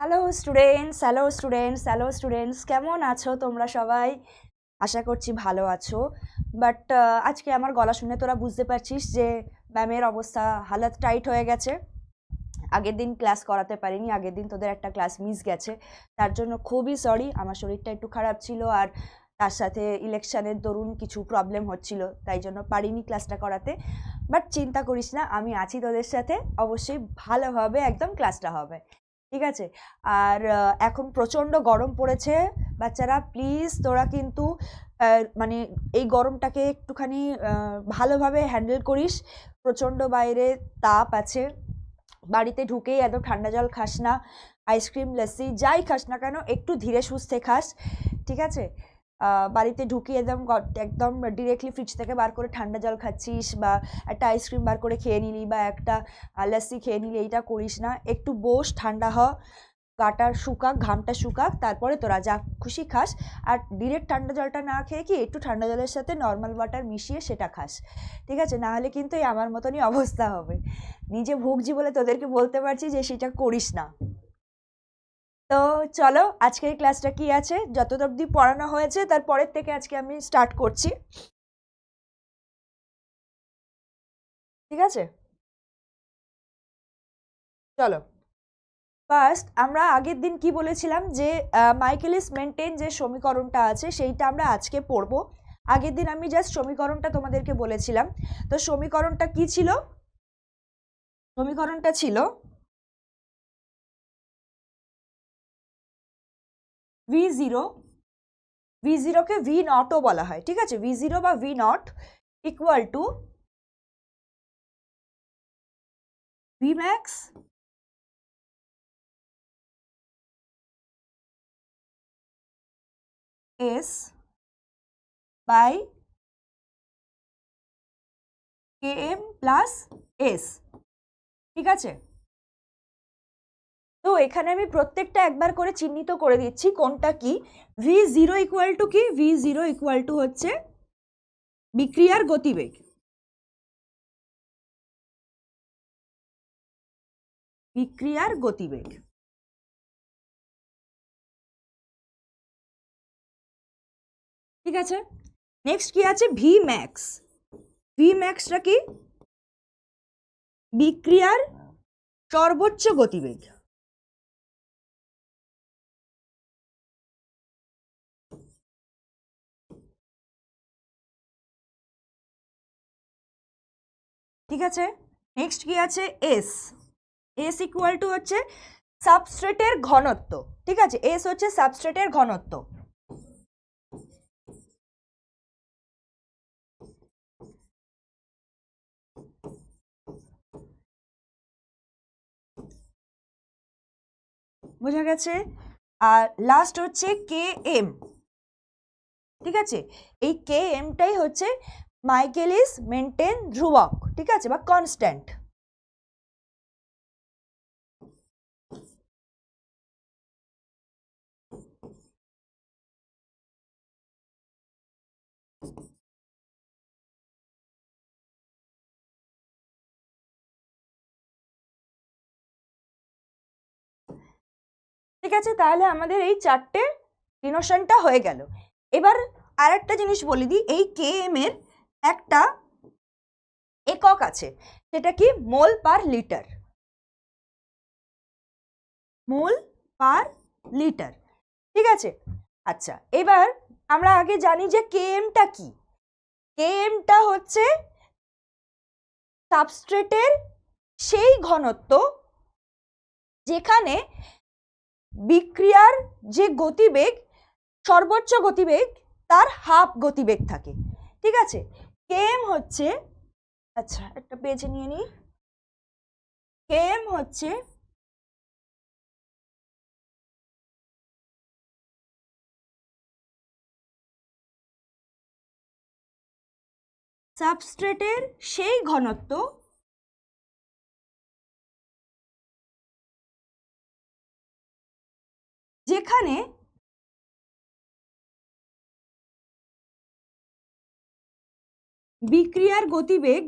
Hello students, কেমন আছো তোমরা সবাই? আশা করছি ভালো আছো। বাট আজকে আমার গলা শুনে তোরা বুঝতে পারছিস যে ম্যামের অবস্থা হালত টাইট হয়ে গেছে। আগের দিন ক্লাস করাতে পারিনি, আগের দিন তোদের একটা ক্লাস মিস গেছে, তার জন্য খুবই সরি। আমার শরীরটা একটু খারাপ ছিল, আর তার সাথে ইলেকশনের দরুন কিছু প্রবলেম হচ্ছিল, তাই জন্য পারিনি ক্লাসটা করাতে। বাট চিন্তা করিস না, আমি আছি তোদের সাথে, অবশ্যই ভালোভাবে একদম ক্লাসটা হবে, ঠিক আছে? আর এখন প্রচণ্ড গরম পড়েছে বাচ্চারা, প্লিজ তোরা কিন্তু মানে এই গরমটাকে একটুখানি ভালোভাবে হ্যান্ডেল করিস। প্রচণ্ড বাইরে তাপ আছে, বাড়িতে ঢুকেই এত ঠান্ডা জল খাস না, আইসক্রিম লস্যি যাই খাস না কেন একটু ধীরে সুস্থে খাস, ঠিক আছে? বাড়িতে ঢুকে একদম একদম ডিরেক্টলি ফ্রিজ থেকে বার করে ঠান্ডা জল খাচ্ছিস, বা একটা আইসক্রিম বার করে খেয়ে নিলি, বা একটা লস্যি খেয়ে নিলি, এইটা করিস না। একটু বস, ঠান্ডা হ, গাটা শুকাক, ঘামটা শুকাক, তারপরে তোরা যা খুশি খাস। আর ডিরেক্ট ঠান্ডা জলটা না খেয়ে কি একটু ঠান্ডা জলের সাথে নর্মাল ওয়াটার মিশিয়ে সেটা খাস, ঠিক আছে? না হলে কিন্তু এই আমার মতনই অবস্থা হবে। নিজে ভুগছি বলে তোদেরকে বলতে পারছি যে সেটা করিস না। তো চলো, আজকের ক্লাসটা কি আছে, যত অবধি পড়ানো হয়েছে তারপরের থেকে আজকে আমি স্টার্ট করছি, ঠিক আছে? চলো, ফার্স্ট আমরা আগের দিন কি বলেছিলাম যে মাইকেলিস মেন্টেন যে সমীকরণটা আছে সেইটা আমরা আজকে পড়বো। আগের দিন আমি জাস্ট সমীকরণটা তোমাদেরকে বলেছিলাম। তো সমীকরণটা কি ছিল? সমীকরণটা ছিল ভি জিরো, ভি জিরোকে ভি নটও বলা হয়, ঠিক আছে? ভি জিরো বা V naught equal to V max S by K M plus S, ঠিক আছে? তো এখানে আমি প্রত্যেকটা একবার করে চিহ্নিত করে দিচ্ছি কোনটা কি। ভি জিরো ইকুয়াল টু কি? ভি জিরো ইকুয়াল টু হচ্ছে বিক্রিয়ার গতিবেগ, বিক্রিয়ার গতিবেগ, ঠিক আছে? নেক্সট কি আছে? V max. ভি ম্যাক্সটা কি? বিক্রিয়ার সর্বোচ্চ গতিবেগ, ঠিক আছে? নেক্সট কি আছে? এস। এস ইকুয়াল টু হচ্ছে সাবস্ট্রেটের ঘনত্ব, ঠিক আছে? এস হচ্ছে সাবস্ট্রেটের ঘনত্ব। বোঝা গেছে? আর লাস্ট হচ্ছে কে এম, ঠিক আছে? এই কে এমটাই হচ্ছে মাইকেলিস মেন্টেন ধ্রুবক, ঠিক আছে, বা কনস্ট্যান্ট। ঠিক আছে, তাহলে আমাদের এই চারটে ডিনোশনটা হয়ে গেল। এবার আর একটা জিনিস বলে দিই, এই কে এম এর একটা একক আছে, সেটা কি? মোল পার লিটার, মোল পার লিটার, ঠিক আছে? আচ্ছা, এবার আমরা আগে জানি যে কে এমটা কি। কে এমটা হচ্ছে সাবস্ট্রেটের সেই ঘনত্ব যেখানে বিক্রিয়ার যে গতিবেগ, সর্বোচ্চ গতিবেগ তার হাফ গতিবেগ থাকে, ঠিক আছে? কেএম হচ্ছে, আচ্ছা একটা পেজে নিয়ে নিই, কেএম হচ্ছে সাবস্ট্রেটের সেই ঘনত্ব যেখানে বিক্রিয়ার গতিবেগ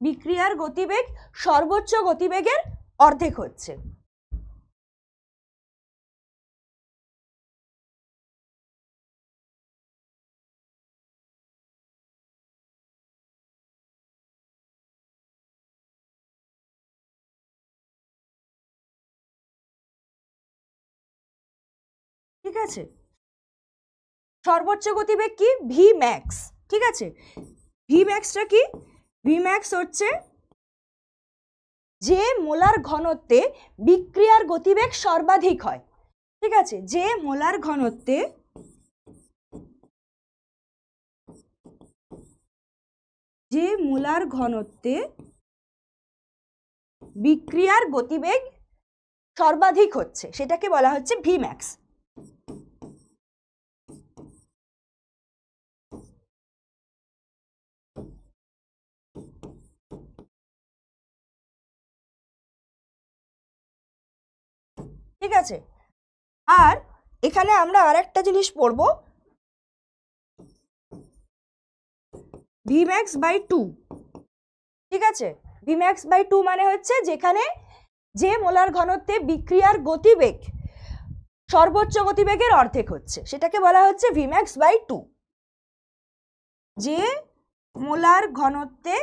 বিক্রিয়ার গতিবেগ সর্বোচ্চ গতিবেগের অর্ধেক হচ্ছে। ঠিক আছে, সর্বোচ্চ গতিবেগ কি? V max. ঠিক আছে, ভি ম্যাক্সটা কি? ভি ম্যাক্স হচ্ছে যে মোলার ঘনত্বে বিক্রিয়ার গতিবেগ সর্বাধিক হয়। ঠিক আছে, যে মোলার ঘনত্বে বিক্রিয়ার গতিবেগ সর্বাধিক হচ্ছে সেটাকে বলা হচ্ছে ভি ম্যাক্স। ঠিক আছে, আর এখানে আমরা আরেকটা জিনিস পড়বো, Vmax by 2। ঠিক আছে, Vmax by 2 মানে হচ্ছে যেখানে যে মোলার ঘনত্বে বিক্রিয়ার গতিবেগ সর্বোচ্চ গতিবেগের অর্ধেক হচ্ছে সেটাকে বলা হচ্ছে Vmax by 2। যে মোলার ঘনত্বে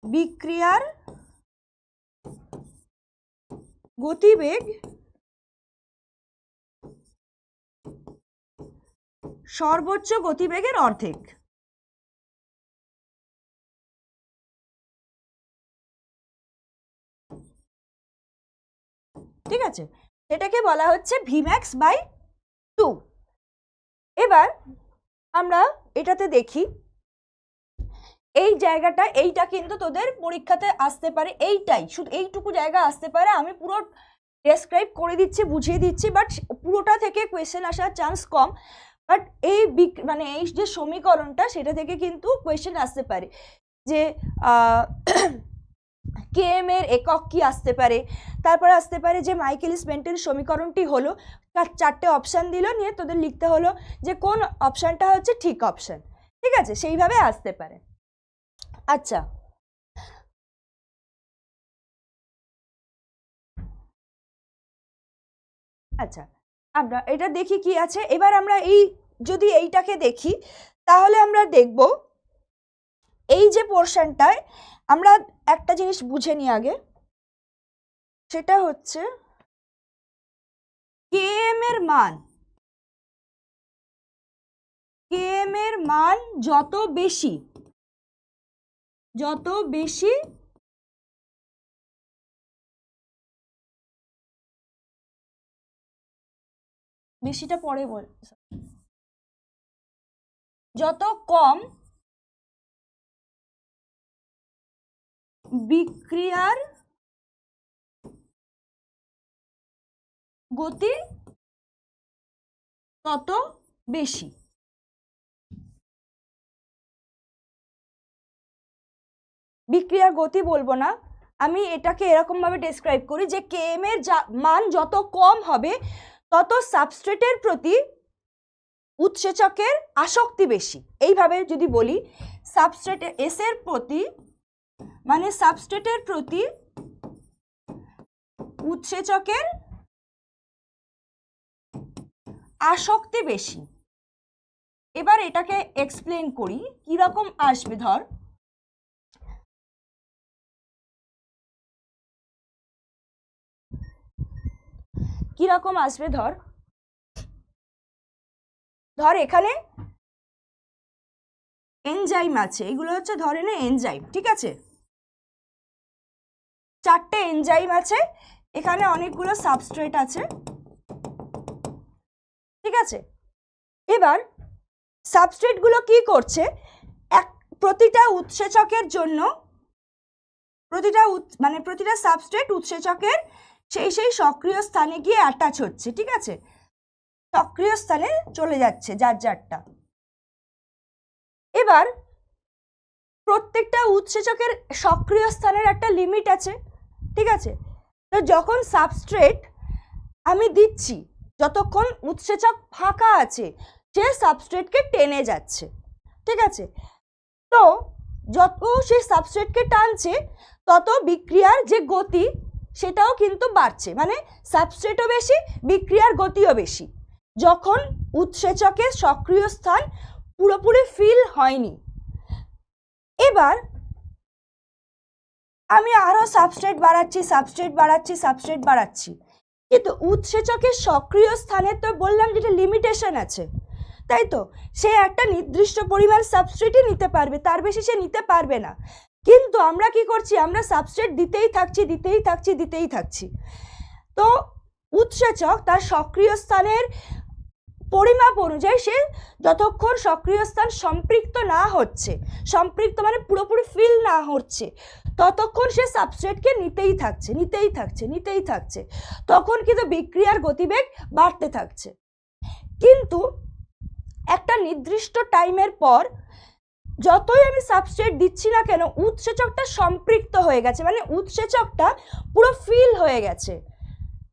বিক্রিয়ার গতিবেগ সর্বোচ্চ গতিবেগের অর্ধেক। ঠিক আছে, সেটাকে বলা হচ্ছে Vmax by 2। এবার আমরা এটাতে দেখি, এই জায়গাটা, এইটা কিন্তু তোদের পরীক্ষাতে আসতে পারে, এইটাই শুধু এইটুকু জায়গা আসতে পারে। আমি পুরো ডেসক্রাইব করে দিচ্ছি, বুঝিয়ে দিচ্ছি, বাট পুরোটা থেকে কোয়েশ্চেন আসার চান্স কম। বাট এই মানে এই যে সমীকরণটা সেটা থেকে কিন্তু কোয়েশ্চেন আসতে পারে যে কেএম এর একক কি আসতে পারে, তারপরে আসতে পারে যে মাইকেলিস মেন্টেন সমীকরণটি হলো, তার 4টে অপশান দিল, নিয়ে তোদের লিখতে হলো যে কোন অপশানটা হচ্ছে ঠিক অপশান। ঠিক আছে, সেইভাবে আসতে পারে। আচ্ছা, আচ্ছা আমরা এটা দেখি কি আছে। এবার আমরা এই যদি এইটাকে দেখি তাহলে আমরা দেখব এই যে পোর্শনটায় আমরা একটা জিনিস বুঝে নিই আগে, সেটা হচ্ছে কেএম এর মান, কেএম এর মান যত বেশি বেশিটা পরে বল, যত কম বিক্রিয়ার গতি তত বেশি। বিক্রিয়ার গতি বলবো না, আমি এটাকে এরকম ভাবে ডেসক্রাইব করি যে কেএম এর মান যত কম হবে তত সাবস্ট্রেটের প্রতি উৎসেচকের আসক্তি বেশি। এইভাবে যদি বলি, সাবস্ট্রেটের এস এর প্রতি মানে সাবস্ট্রেটের প্রতি উৎসেচকের আসক্তি বেশি। এবার এটাকে এক্সপ্লেন করি কিরকম আসবে। ধর কিরকম আসবে, ধর এখানে এনজাইম আছে, এগুলো হচ্ছে ধরে নে এনজাইম। ঠিক আছে, 4টে এনজাইম আছে, এখানে অনেকগুলো সাবস্ট্রেট আছে। ঠিক আছে, এবার সাবস্ট্রেটগুলো কি করছে, প্রতিটা উৎসেচকের জন্য প্রতিটা সাবস্ট্রেট উৎসেচকের সেই সক্রিয় স্থানে গিয়ে অ্যাটাচ হচ্ছে। ঠিক আছে, সক্রিয় স্থানে চলে যাচ্ছে যার যারটা। এবার প্রত্যেকটা উৎসেচকের সক্রিয় স্থানের একটা লিমিট আছে। ঠিক আছে, তো যখন সাবস্ট্রেট আমি দিচ্ছি, যতক্ষণ উৎসেচক ফাঁকা আছে সে সাবস্ট্রেটকে টেনে যাচ্ছে, ঠিক আছে। তো যত সে সাবস্ট্রেটকে টানছে তত বিক্রিয়ার যে গতি সেটাও কিন্তু বাড়ছে, মানে সাবস্ট্রেটও বেশি, বিক্রিয়ার গতিও বেশি, যখন উৎসেচকের সক্রিয় স্থান পুরোপুরি ফিল হয়নি। এবার আমি আরো সাবস্ট্রেট বাড়াচ্ছি, কিন্তু উৎসেচকের সক্রিয় স্থানে তো বললাম যেটা লিমিটেশন আছে, তাই তো, সে একটা নির্দিষ্ট পরিমাণ সাবস্ট্রেটই নিতে পারবে, তার বেশি সে নিতে পারবে না। কিন্তু আমরা কি করছি, আমরা সাবস্ট্রেট দিতেই থাকছি। তো উৎসেচক তার সক্রিয় স্থানের পরিমাপ অনুযায়ী সে যতক্ষণ সক্রিয় স্থান সম্পৃক্ত না হচ্ছে, সম্পৃক্ত মানে পুরোপুরি ফিল না হচ্ছে, ততক্ষণ সে সাবস্ট্রেটকে নিতেই থাকছে, তখন কিন্তু বিক্রিয়ার গতিবেগ বাড়তে থাকছে। কিন্তু একটা নির্দিষ্ট টাইমের পর যতই আমি সাবস্ট্রেট দিচ্ছি না কেন, উৎসেচকটা সম্পৃক্ত হয়ে গেছে, মানে উৎসেচকটা পুরো ফিল হয়ে গেছে,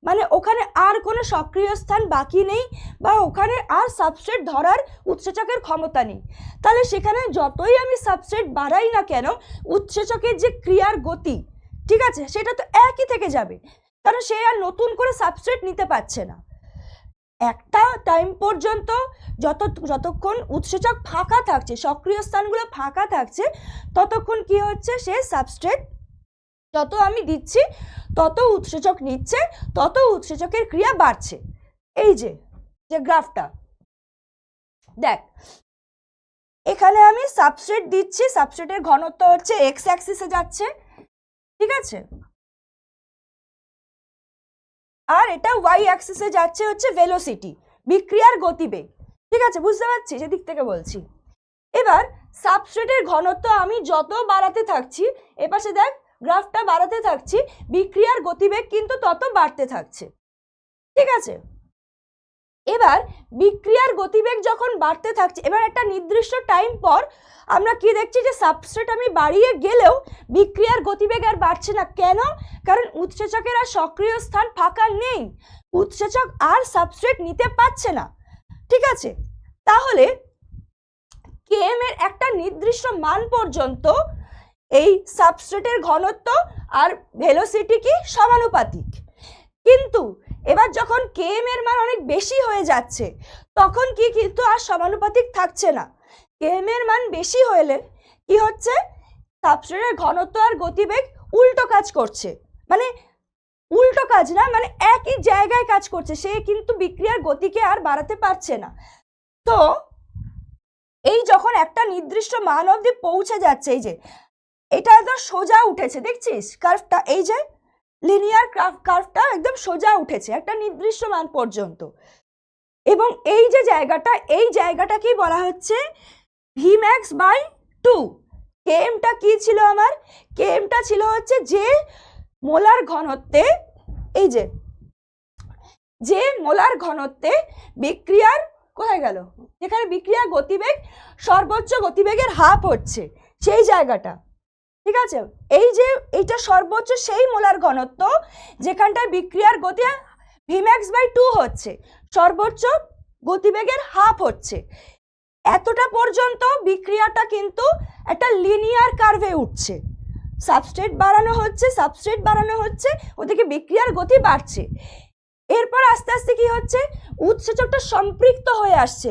মানে ওখানে আর কোনো সক্রিয় স্থান বাকি নেই, বা ওখানে আর সাবস্ট্রেট ধরার উৎসেচকের ক্ষমতা নেই। তাহলে সেখানে যতই আমি সাবস্ট্রেট বাড়াই না কেন, উৎসেচকের যে ক্রিয়ার গতি, ঠিক আছে, সেটা তো একই থেকে যাবে, কারণ সে আর নতুন করে সাবস্ট্রেট নিতে পারছে না। একটা টাইম পর্যন্ত যতক্ষণ উৎসেচক ফাঁকা থাকছে, সক্রিয় স্থানগুলো ফাঁকা থাকছে, ততক্ষণ কি হচ্ছে, সে সাবস্ট্রেট যত আমি দিচ্ছি তত উৎসেচক নিচ্ছে, তত উৎসেচকের ক্রিয়া বাড়ছে। এই যে গ্রাফটা দেখ, এখানে আমি সাবস্ট্রেট দিচ্ছি, সাবস্ট্রেটের ঘনত্ব হচ্ছে এক্স অ্যাক্সিসে যাচ্ছে, ঠিক আছে, আর এটা ওয়াই অ্যাক্সিসে যাচ্ছে হচ্ছে ভেলোসিটি, বিক্রিয়ার গতিবেগ, ঠিক আছে, বুঝতে পারছিস, এদিক থেকে বলছি। এবার সাবস্ট্রেটের ঘনত্ব আমি যত বাড়াতে থাকছি, এপাশে দেখ গ্রাফটা বাড়াতে থাকছি, বিক্রিয়ার গতিবেগ কিন্তু তত বাড়তে থাকছে, ঠিক আছে। এবার বিক্রিয়ার গতিবেগ যখন বাড়তে থাকছে, এবার একটা নির্দিষ্ট টাইম পর আমরা কি দেখছি, যে সাবস্ট্রেট আমি বাড়িয়ে গেলেও বিক্রিয়ার গতিবেগ আর বাড়ছে না। কেন? কারণ উৎসেচকের আর সক্রিয় স্থান ফাঁকা নেই, উৎসেচক আর সাবস্ট্রেট নিতে পারছে না, ঠিক আছে। তাহলে কেএম এর একটা নির্দিষ্ট মান পর্যন্ত এই সাবস্ট্রেটের ঘনত্ব আর ভেলোসিটি কি সমানুপাতিক, কিন্তু এবার যখন কেএম এর মান অনেক বেশি হয়ে যাচ্ছে, তখন কি কিন্তু আর সমানুপাতিক থাকছে না। কেএম এর মান বেশি হলে কি হচ্ছে, সাবস্ট্রেটের ঘনত্ব আর গতিবেগ উল্টো কাজ করছে, মানে উল্টো কাজ না, মানে একই জায়গায় কাজ করছে, সে কিন্তু বিক্রিয়ার গতিকে আর বাড়াতে পারছে না। তো এই যখন একটা নির্দিষ্ট মান অবধি পৌঁছে যাচ্ছে, এই যে এটা একদম সোজা উঠেছে, দেখছিস কার্ভটা, এই যে লিনিয়ার কার্ভটা একদম সোজা উঠেছে একটা নির্দিষ্ট মান পর্যন্ত, এবং এই যে জায়গাটা, এই জায়গাটাকেই বলা হচ্ছে Vmax/2। কেএমটা কি ছিল আমার, কেএমটা ছিল হচ্ছে যে মোলার ঘনত্বে, এই যে মোলার ঘনত্বে বিক্রিয়ার, কোথায় গেল, যেখানে বিক্রিয়ার গতিবেগ সর্বোচ্চ গতিবেগের হাফ হচ্ছে, সেই জায়গাটা, ঠিক আছে। এই যে এইটা সর্বোচ্চ সেই মোলার ঘনত্ব যেখানটায় বিক্রিয়ার গতি Vmax/2 হচ্ছে, সর্বোচ্চ গতিবেগের হাফ হচ্ছে, এতটা পর্যন্ত বিক্রিয়াটা কিন্তু একটা লিনিয়ার কার্ভে উঠছে, সাবস্ট্রেট বাড়ানো হচ্ছে, ওদিকে বিক্রিয়ার গতি বাড়ছে। এরপর আস্তে আস্তে কি হচ্ছে, উৎসেচকটা সম্পৃক্ত হয়ে আসছে,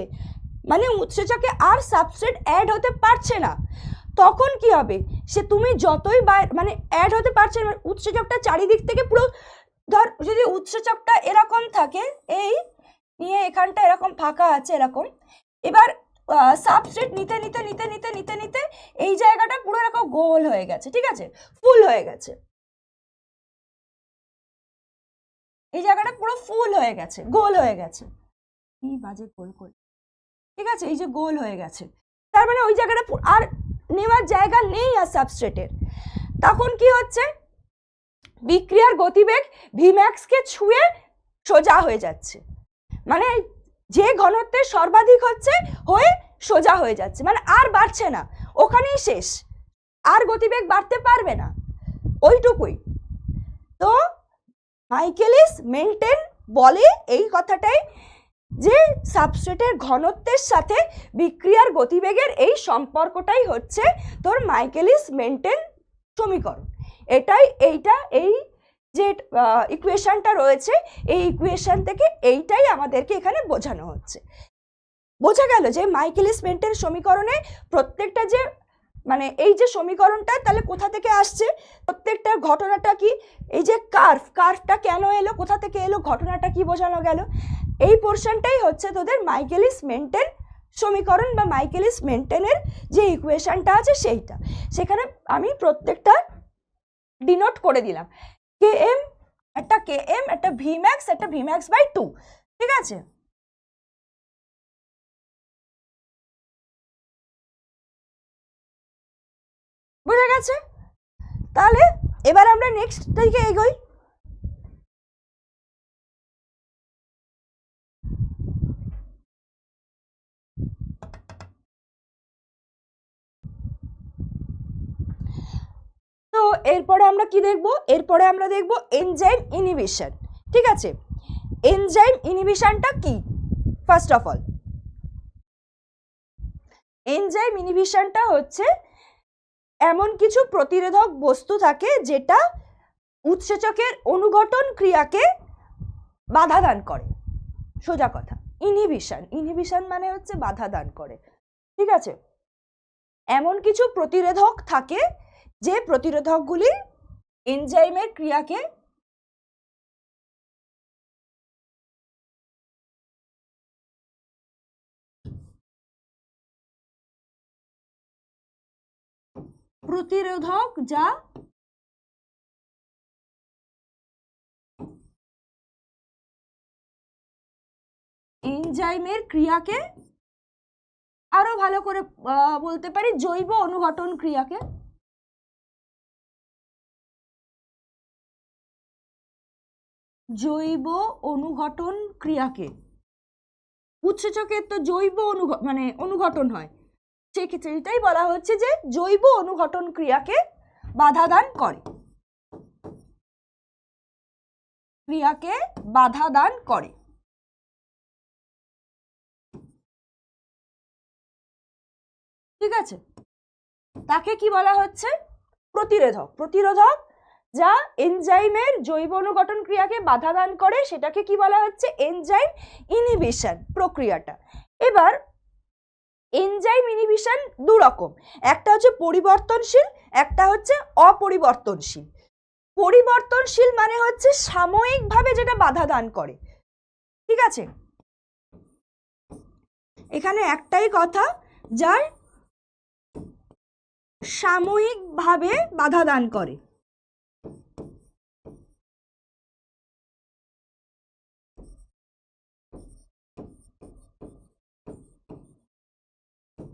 মানে উৎসেচকে আর সাবস্ট্রেট অ্যাড হতে পারছে না। তখন কি হবে, সে তুমি যতই মানে অ্যাড হতে পারছে না, উৎসেচকটা চারিদিক থেকে পুরো, ধর যদি উৎসেচকটা এরকম থাকে, এই নিয়ে এখানটা এরকম ফাঁকা আছে এরকম, এবার সাবস্ট্রেট নিতে নিতে নিতে নিতে নিতে নিতে এই জায়গাটা পুরো এরকম গোল হয়ে গেছে, ঠিক আছে, ফুল হয়ে গেছে, এই জায়গাটা পুরো ফুল হয়ে গেছে, গোল হয়ে গেছে, কি বাজে গোল গোল, ঠিক আছে, এই যে গোল হয়ে গেছে, তার মানে ওই জায়গাটা আর নেওয়ার জায়গা নেই আর সাবস্ট্রেটের। তখন কি হচ্ছে, বিক্রিয়ার গতিবেগ ভিম্যাক্সকে ছুঁয়ে সোজা হয়ে যাচ্ছে, মানে যে ঘনত্বের সর্বাধিক হচ্ছে হয়ে সোজা হয়ে যাচ্ছে, মানে আর বাড়ছে না, ওখানেই শেষ, আর গতিবেগ বাড়তে পারবে না, ওইটুকুই। তো মাইকেলিস মেন্টেন বলে এই কথাটাই, যে সাবস্ট্রেটের ঘনত্বের সাথে বিক্রিয়ার গতিবেগের এই সম্পর্কটাই হচ্ছে তোর মাইকেলিস মেন্টেন সমীকরণ। এই যে ইকুয়েশনটা রয়েছে, এই ইকুয়েশন থেকে এইটাই আমাদেরকে এখানে বোঝানো হচ্ছে। বোঝা গেল যে মাইকেলিস মেন্টেন সমীকরণে প্রত্যেকটা যে মানে এই যে সমীকরণটা তাহলে কোথা থেকে আসছে, প্রত্যেকটা ঘটনাটা কি, এই যে কার্ভটা কেন এলো, কোথা থেকে এলো, ঘটনাটা কি বোঝানো গেল, এই পোর্শনটাই হচ্ছে তোদের মাইকেলিস মেন্টেন সমীকরণ বা মাইকেলিস মেন্টেনের যে ইকুয়েশনটা আছে সেইটা। সেখানে আমি প্রত্যেকটা ডিনোট করে দিলাম, km একটা Vmax, একটা Vmax/2, ঠিক আছে। বোঝা গেছে? তাহলে এবার আমরা নেক্সট দিকে এগোই। তো এরপরে আমরা কি দেখব, এরপরে আমরা দেখব এনজাইম ইনহিবিশন। ঠিক আছে, এনজাইম ইনহিবিশনটা কি? ফার্স্ট অফ অল, এনজাইম ইনহিবিশনটা হচ্ছে এমন কিছু প্রতিরোধক বস্তু থাকে যেটা উৎসেচকের অনুঘটন ক্রিয়াকে বাধা দান করে। সোজা কথা, ইনহিবিশন মানে হচ্ছে বাধা দান করে। ঠিক আছে, এমন কিছু প্রতিরোধক থাকে যে প্রতিরোধকগুলি এনজাইমের ক্রিয়াকে যা এনজাইমের ক্রিয়াকে, আরো ভালো করে বলতে পারি জৈব অনুঘটন ক্রিয়াকে, উৎসেচকের তো জৈব অনুঘটন হয়, সেক্ষেত্রে এটাই বলা হচ্ছে যে জৈব অনুঘটন ক্রিয়াকে বাধা দান করে, ঠিক আছে। তাকে কি বলা হচ্ছে? প্রতিরোধক যা এনজাইমের জৈব অনুঘটন ক্রিয়াকে বাধা দান করে, সেটাকে কি বলা হচ্ছে? এনজাইম ইনহিবিশন প্রক্রিয়াটা। এবার এনজাইম ইনহিবিশন দু রকম, একটা হচ্ছে পরিবর্তনশীল, একটা হচ্ছে অপরিবর্তনশীল। পরিবর্তনশীল মানে হচ্ছে সাময়িকভাবে যেটা বাধা দান করে। ঠিক আছে, এখানে একটাই কথা, যার সাময়িকভাবে বাধা দান করে।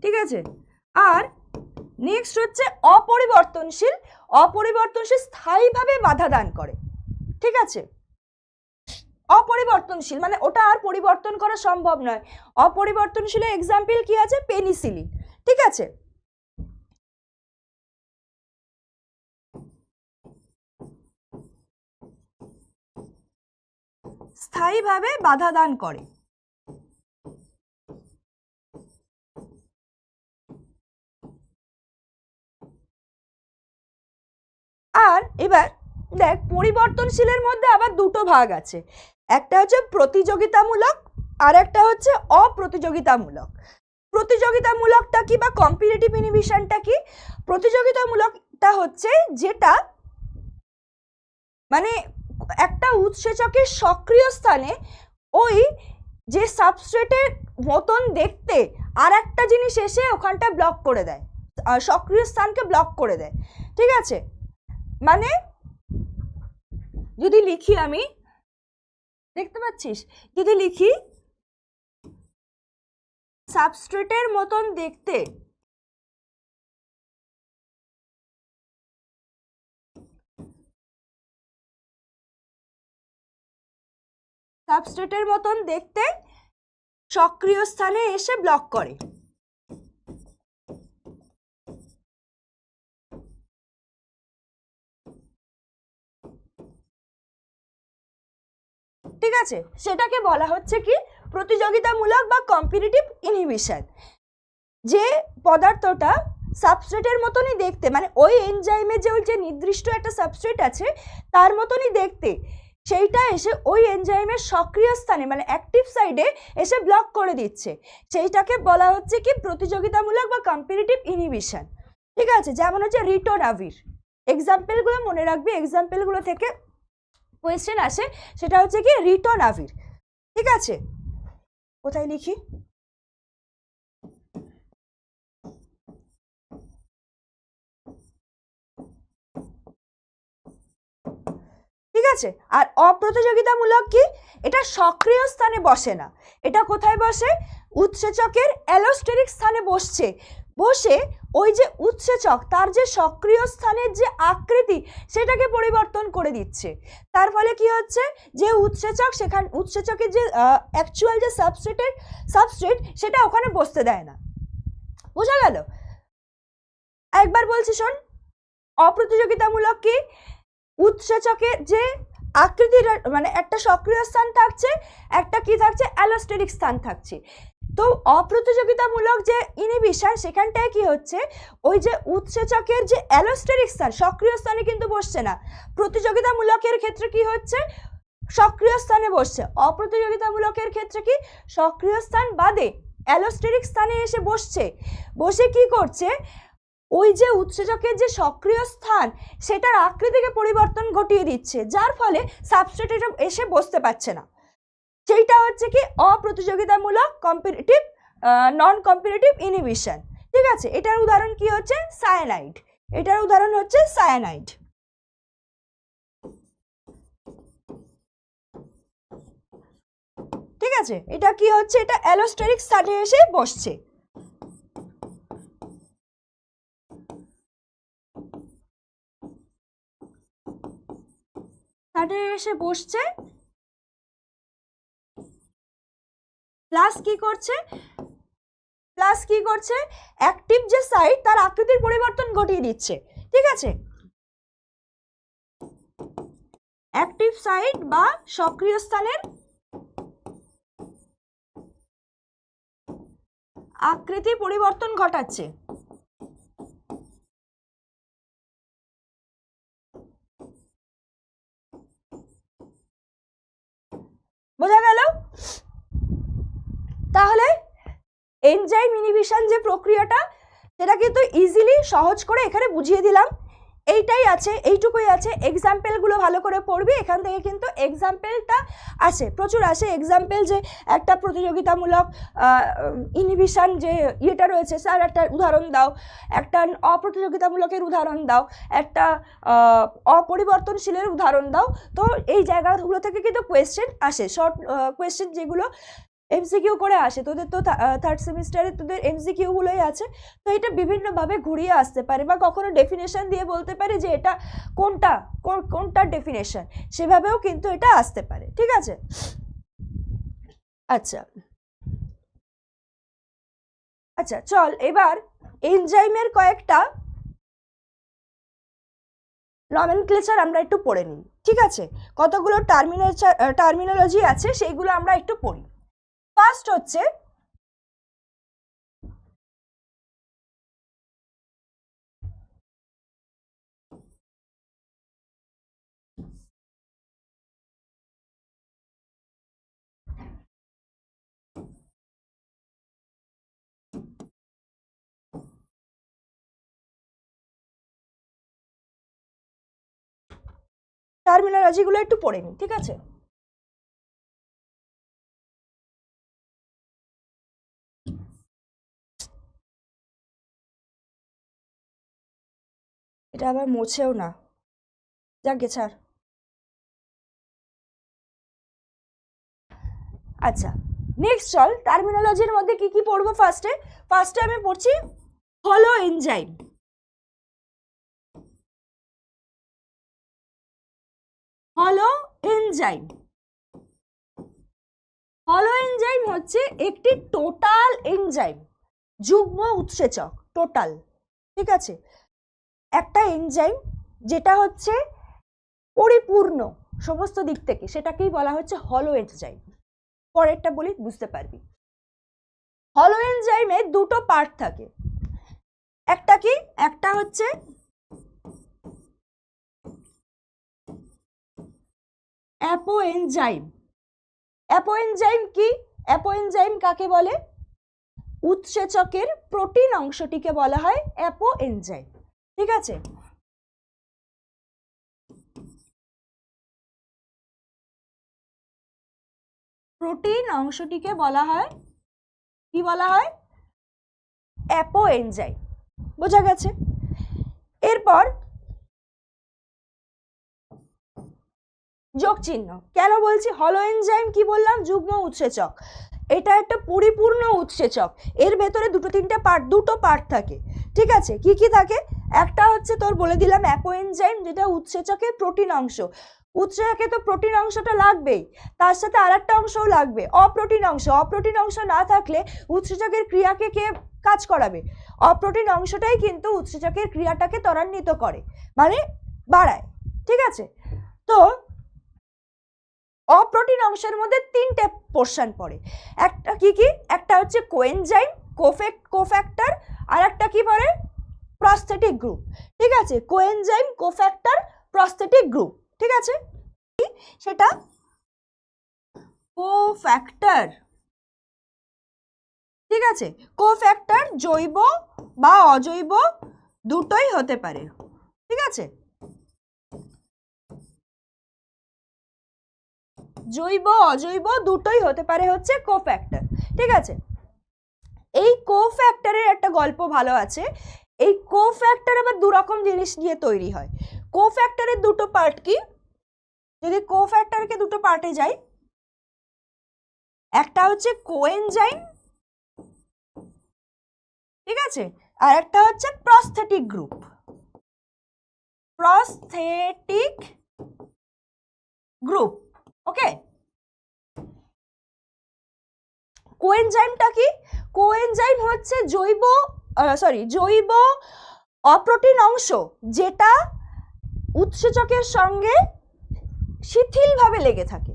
ঠিক আছে, আর নেক্সট হচ্ছে অপরিবর্তনশীল স্থায়ীভাবে বাধা দান করে। ঠিক আছে, অপরিবর্তনশীল মানে ওটা আর পরিবর্তন করা সম্ভব নয়। অপরিবর্তনশীলের এক্সাম্পল কি আছে? পেনিসিলিন। ঠিক আছে, স্থায়ীভাবে বাধা দান করে। আর এবার দেখ, পরিবর্তনশীলের মধ্যে আবার দুটো ভাগ আছে, একটা হচ্ছে প্রতিযোগিতামূলক আর একটা হচ্ছে অপ্রতিযোগিতামূলক। প্রতিযোগিতামূলকটা কি বা কম্পিটিটিভ ইনহিবিশনটা কি? প্রতিযোগিতামূলকটা হচ্ছে যেটা মানে একটা উৎসেচকের সক্রিয় স্থানে ওই যে সাবস্ট্রেটের মতন দেখতে আর একটা জিনিস এসে ওখানটা ব্লক করে দেয়, সক্রিয় স্থানকে ব্লক করে দেয়। ঠিক আছে, মানে যদি লিখি, আমি দেখতে পাচ্ছিস, যদি লিখি সাবস্ট্রেটের মতন দেখতে সক্রিয় স্থানে এসে ব্লক করে। ঠিক আছে, সেটাকে বলা হচ্ছে কি? প্রতিযোগিতামূলক বা কম্পিটিটিভ ইনহিবিশন, যে পদার্থটা সাবস্ট্রেটের মতনই দেখতে, মানে ওই এনজাইমে যে ওই যে নির্দিষ্ট একটা সাবস্ট্রেট আছে তার মতনই দেখতে, সেইটা এসে ওই এনজাইমের সক্রিয় স্থানে মানে অ্যাক্টিভ সাইডে এসে ব্লক করে দিচ্ছে, সেইটাকে বলা হচ্ছে কি প্রতিযোগিতামূলক বা কম্পিটিটিভ ইনহিবিশন। ঠিক আছে, যেমন হচ্ছে রিটোনাভির, এক্সাম্পলগুলো মনে রাখবি, এক্সাম্পলগুলো থেকে কোয়েশ্চেন আসে, সেটা হচ্ছে কি রিটোনাভির। ঠিক আছে, কোথায় লিখি, ঠিক আছে। আর অপ্রতিযোগিতামূলক কি, এটা সক্রিয় স্থানে বসে না, এটা কোথায় বসে, উৎসেচকের অ্যালোস্টেরিক স্থানে বসছে, বসে ওই যে উৎসেচক তার যে সক্রিয় স্থানের যে আকৃতি সেটাকে পরিবর্তন করে দিচ্ছে। তার ফলে কি হচ্ছে, যে উৎসেচক সেখানে উৎসেচকের যে অ্যাকচুয়াল যে সাবস্ট্রেট সেটা ওখানে বসতে দেয় না। বোঝা গেল? একবার বলছি শোন, অপ্রতিযোগিতামূলক কি, উৎসেচকের যে আকৃতির মানে একটা সক্রিয় স্থান থাকছে, একটা কি থাকছে, অ্যালোস্টেরিক স্থান থাকছে। তো অপ্রতিযোগিতামূলক যে ইনহিবিশন সেখানটায় কি হচ্ছে, ওই যে উৎসেচকের যে অ্যালোস্টেরিক স্থান সক্রিয় স্থানে কিন্তু বসছে না, প্রতিযোগিতামূলকের ক্ষেত্রে কি হচ্ছে, সক্রিয় স্থানে বসছে, অপ্রতিযোগিতামূলকের ক্ষেত্রে কি সক্রিয় স্থান বাদে অ্যালোস্টেরিক স্থানে এসে বসছে, বসে কি করছে, ওই যে উৎসেচকের যে সক্রিয় স্থান সেটার আকৃতিকে পরিবর্তন ঘটিয়ে দিচ্ছে, যার ফলে সাবস্ট্রেট এসে বসতে পারছে না। সেইটা হচ্ছে কি অপ্রতিযোগিতামূলক কম্পিটিটিভ নন কম্পিটিটিভ ইনহিবিশন। ঠিক আছে, এটার উদাহরণ কি হচ্ছে, সায়ানাইড, এটার উদাহরণ হচ্ছে সায়ানাইড। ঠিক আছে, এটা কি হচ্ছে, এটা অ্যালোস্টেরিক স্থানে এসে বসছে। স্থানে এসে বসছে, প্লাস কি করছে, অ্যাক্টিভ যে সাইট তার আকৃতির পরিবর্তন ঘটিয়ে দিচ্ছে। ঠিক আছে, অ্যাক্টিভ সাইট বা সক্রিয় স্থানের আকৃতি পরিবর্তন ঘটাচ্ছে। বোঝা গেল? তাহলে এনজাইম ইনহিবিশন যে প্রক্রিয়াটা সেটা কিন্তু ইজিলি সহজ করে এখানে বুঝিয়ে দিলাম। এইটাই আছে, এইটুকুই আছে। এক্সাম্পলগুলো ভালো করে পড়বি, এখান থেকে কিন্তু এক্সাম্পলটা আসে, প্রচুর আসে এক্সাম্পল, যে একটা প্রতিযোগিতামূলক ইনহিবিশন যে ইয়েটা রয়েছে, স্যার একটা উদাহরণ দাও, একটা অপ্রতিযোগিতামূলকের উদাহরণ দাও, একটা অপরিবর্তনশীলের উদাহরণ দাও। তো এই জায়গাগুলো থেকে কিন্তু কোয়েশ্চেন আসে, শর্ট কোয়েশ্চেন যেগুলো এমসিকিউ করে আসে, তোদের তো থার্ড সেমিস্টারে তোদের এমসিকিউগুলোই আছে। তো এটা বিভিন্নভাবে ঘুরিয়ে আসতে পারে, বা কখনো ডেফিনেশন দিয়ে বলতে পারে যে এটা কোনটা ডেফিনেশন, সেভাবেও কিন্তু এটা আসতে পারে। ঠিক আছে, আচ্ছা আচ্ছা, চল এবার এনজাইমের কয়েকটা নমেনক্লেচার আমরা একটু পড়ে নিই। ঠিক আছে, কতগুলো টার্মিনোলজি আছে সেইগুলো আমরা একটু পড়ি। ফার্স্ট হচ্ছে টার্মিনোলজিগুলো একটু পড়ে নিই। ঠিক আছে, এটা আবার মোছেও না, যাকে ছাড়। আচ্ছা, নেক্সট চল টার্মিনোলজির মধ্যে কি কি পড়বো। ফার্স্টে আমি পড়ছি হলো এনজাইম। হলো এনজাইম, হলো এনজাইম হচ্ছে একটি টোটাল এনজাইম, যুগ্ম উৎসেচক, টোটাল। ঠিক আছে, একটা এনজাইম যেটা হচ্ছে পরিপূর্ণ সমস্ত দিক থেকে, সেটাকেই বলা হচ্ছে হলো এনজাইম। পরেরটা বলি, বুঝতে পারবি। হলো এনজাইমে দুটো পার্ট থাকে, একটা কি, একটা হচ্ছে অ্যাপোএনজাইম। অ্যাপোএনজাইম কি? অ্যাপোএনজাইম কাকে বলে? উৎসেচকের প্রোটিন অংশটিকে বলা হয় অ্যাপোএনজাইম। ঠিক আছে, প্রোটিন অংশটিকে বলা হয় কি বলা হয়? অ্যাপোএনজাইম। বোঝা গেছে? এরপর যোগ চিহ্ন কেন বলছি? হলো এনজাইম কি বললাম? যুগ্ম উৎসেচক। এটা একটা পরিপূর্ণ উৎসেচক, এর ভেতরে দুটো পার্ট থাকে। ঠিক আছে, কি কি থাকে? একটা হচ্ছে তোর বলে দিলাম অ্যাপোএনজাইম, যেটা উৎসেচকের প্রোটিন অংশ। উৎসেচকে তো প্রোটিন অংশটা লাগবেই, তার সাথে আরেকটা অংশও লাগবে, অপ্রোটিন অংশ। অপ্রোটিন অংশ না থাকলে উৎসেচকের ক্রিয়াকে কে কাজ করাবে? অপ্রোটিন অংশটাই কিন্তু উৎসেচকের ক্রিয়াটাকে ত্বরান্বিত করে, মানে বাড়ায়। ঠিক আছে, তো অপ্রোটিন অংশের মধ্যে তিনটে পোর্শন পড়ে। একটা কি কি? একটা হচ্ছে কোএনজাইম, কোফ্যাক্টর, আর একটা কি পড়ে? Prosthetic group. ঠিক আছে, কোএনজাইম, কোফ্যাক্টর, প্রস্থেটিক গ্রুপ। ঠিক আছে, সেটা কোফ্যাক্টর। ঠিক আছে, কোফ্যাক্টর জৈব বা অজৈব দুটোই হতে পারে। ঠিক আছে, জৈব অজৈব দুটোই হতে পারে হচ্ছে কোফ্যাক্টর। ঠিক আছে, এই কোফ্যাক্টরের একটা গল্প ভালো আছে। এই কোফ্যাক্টর আবার দু রকম জিনিস নিয়ে তৈরি হয়। কোফ্যাক্টরের দুটো পার্ট কি? যদি কোফ্যাক্টরকে দুটো পার্টে যাই, একটা হচ্ছে কোএনজাইম, ঠিক আছে, আর একটা হচ্ছে প্রস্থেটিক গ্রুপ। প্রস্থেটিক গ্রুপ, ওকে। কোএনজাইমটা কি? কোএনজাইম হচ্ছে জৈব অপ্রোটিন অংশ, যেটা উৎসেচকের সঙ্গে শিথিলভাবে লেগে থাকে।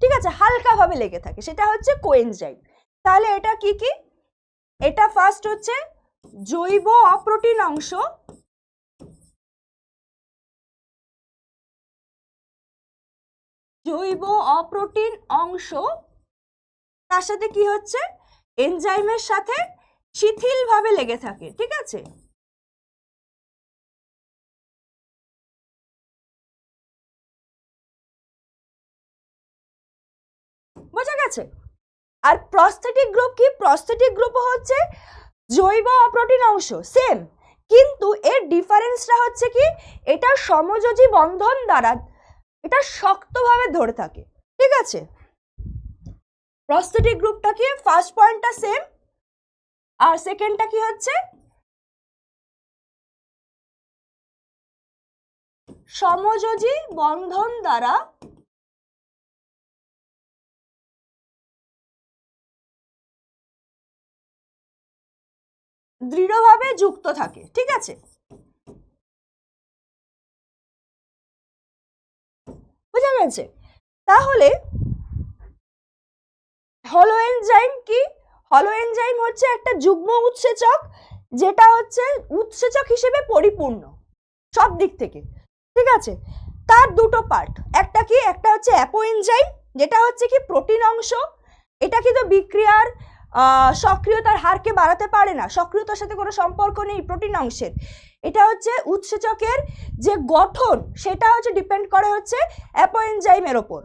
ঠিক আছে, হালকাভাবে লেগে থাকে, সেটা হচ্ছে কোএনজাইম। তাহলে এটা কি কি? এটা ফার্স্ট হচ্ছে জৈব অপ্রোটিন অংশ, জৈব অপ্রোটিন অংশ, তার সাথে কি হচ্ছে? এনজাইমের সাথে শিথিলভাবে লেগে থাকে। ঠিক আছে, বোঝা গেছে? আর প্রস্থেটিক গ্রুপ কি? প্রস্থেটিক গ্রুপও হচ্ছে জৈব অপ্রোটিন অংশ, সেম, কিন্তু এর ডিফারেন্সটা হচ্ছে কি? এটা সমযোজী বন্ধন দ্বারা এটা শক্তভাবে ধরে থাকে। ঠিক আছে, প্রস্থেটিক গ্রুপটা কি? ফার্স্ট পয়েন্টটা সেম, আর সেকেন্ডটা কি হচ্ছে? সমযোজী বন্ধন দ্বারা দৃঢ়ভাবে যুক্ত থাকে। ঠিক আছে, বুঝা গেছে? তাহলে হলো এনজাইম কি? হলো এনজাইম হচ্ছে একটা যুগ্ম উৎসেচক, যেটা হচ্ছে উৎসেচক হিসেবে পরিপূর্ণ সব দিক থেকে। ঠিক আছে, তার দুটো পার্ট, একটা কি? একটা হচ্ছে অ্যাপোএনজাইম, যেটা হচ্ছে কি প্রোটিন অংশ। এটা কিন্তু বিক্রিয়ার সক্রিয়তার হারকে বাড়াতে পারে না, সক্রিয়তার সাথে কোনো সম্পর্ক নেই প্রোটিন অংশের। এটা হচ্ছে উৎসেচকের যে গঠন, সেটা হচ্ছে ডিপেন্ড করে হচ্ছে অ্যাপোএনজাইমের ওপর।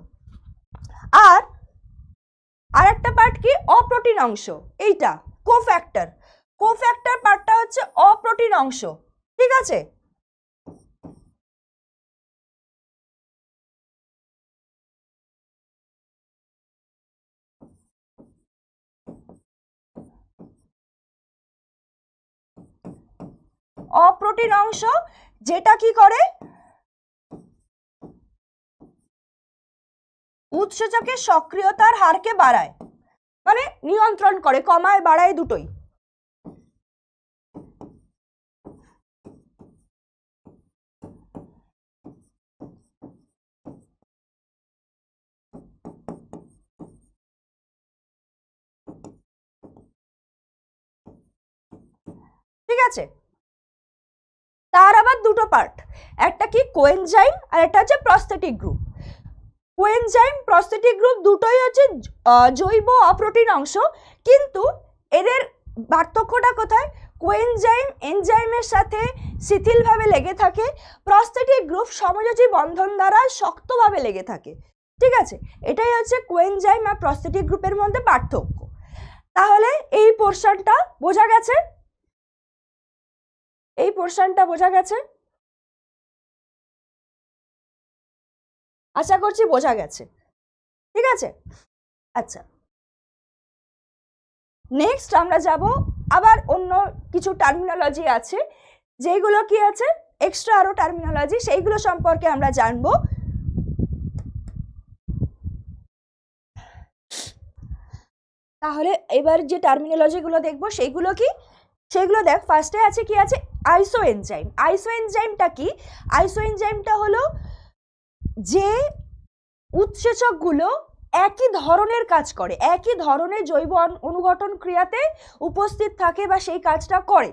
আর আরেকটা পার্ট কি? অপ্রোটিন অংশ, এইটা কোফ্যাক্টর। কোফ্যাক্টর পার্টটা হচ্ছে অপ্রোটিন অংশ। ঠিক আছে, অপ্রোটিন অংশ, যেটা কি করে? উৎসেচকের সক্রিয়তার হারকে বাড়ায়, মানে নিয়ন্ত্রণ করে, কমায় বাড়ায় দুটোই। ঠিক আছে, তার আবার দুটো পার্ট, একটা কি কোএনজাইম আর একটা হচ্ছে prosthetic group. Coenzyme prosthetic group দুটোই হচ্ছে জৈব অপ্রোটিন অংশ, কিন্তু এদের পার্থক্যটা কোথায়? কোএনজাইম এনজাইমের সাথে শিথিলভাবে লেগে থাকে, প্রস্থেটিক গ্রুপ সমযোজী বন্ধন দ্বারা শক্তভাবে লেগে থাকে। ঠিক আছে, এটাই হচ্ছে কোএনজাইম আর প্রস্থেটিক গ্রুপের মধ্যে পার্থক্য। তাহলে এই পোর্শনটা বোঝা গেছে, এই পোর্শনটা বোঝা গেছে, আশা করছি বোঝা গেছে। ঠিক আছে, আচ্ছা নেক্সট আমরা যাব আবার অন্য কিছু টার্মিনোলজি আছে, যেগুলো কি আছে এক্সট্রা আরো টার্মিনোলজি, সেইগুলো সম্পর্কে আমরা জানবো। তাহলে এবার যে টার্মিনোলজি গুলো দেখবো সেইগুলো কি, সেগুলো দেখ। ফার্স্টে আছে কি আছে আইসো এনজাইম। আইসো এনজাইমটা কি? আইসো এনজাইমটা হলো যে উৎসেচকগুলো একই ধরনের কাজ করে, একই ধরনের জৈব অনুঘটন ক্রিয়াতে উপস্থিত থাকে বা সেই কাজটা করে,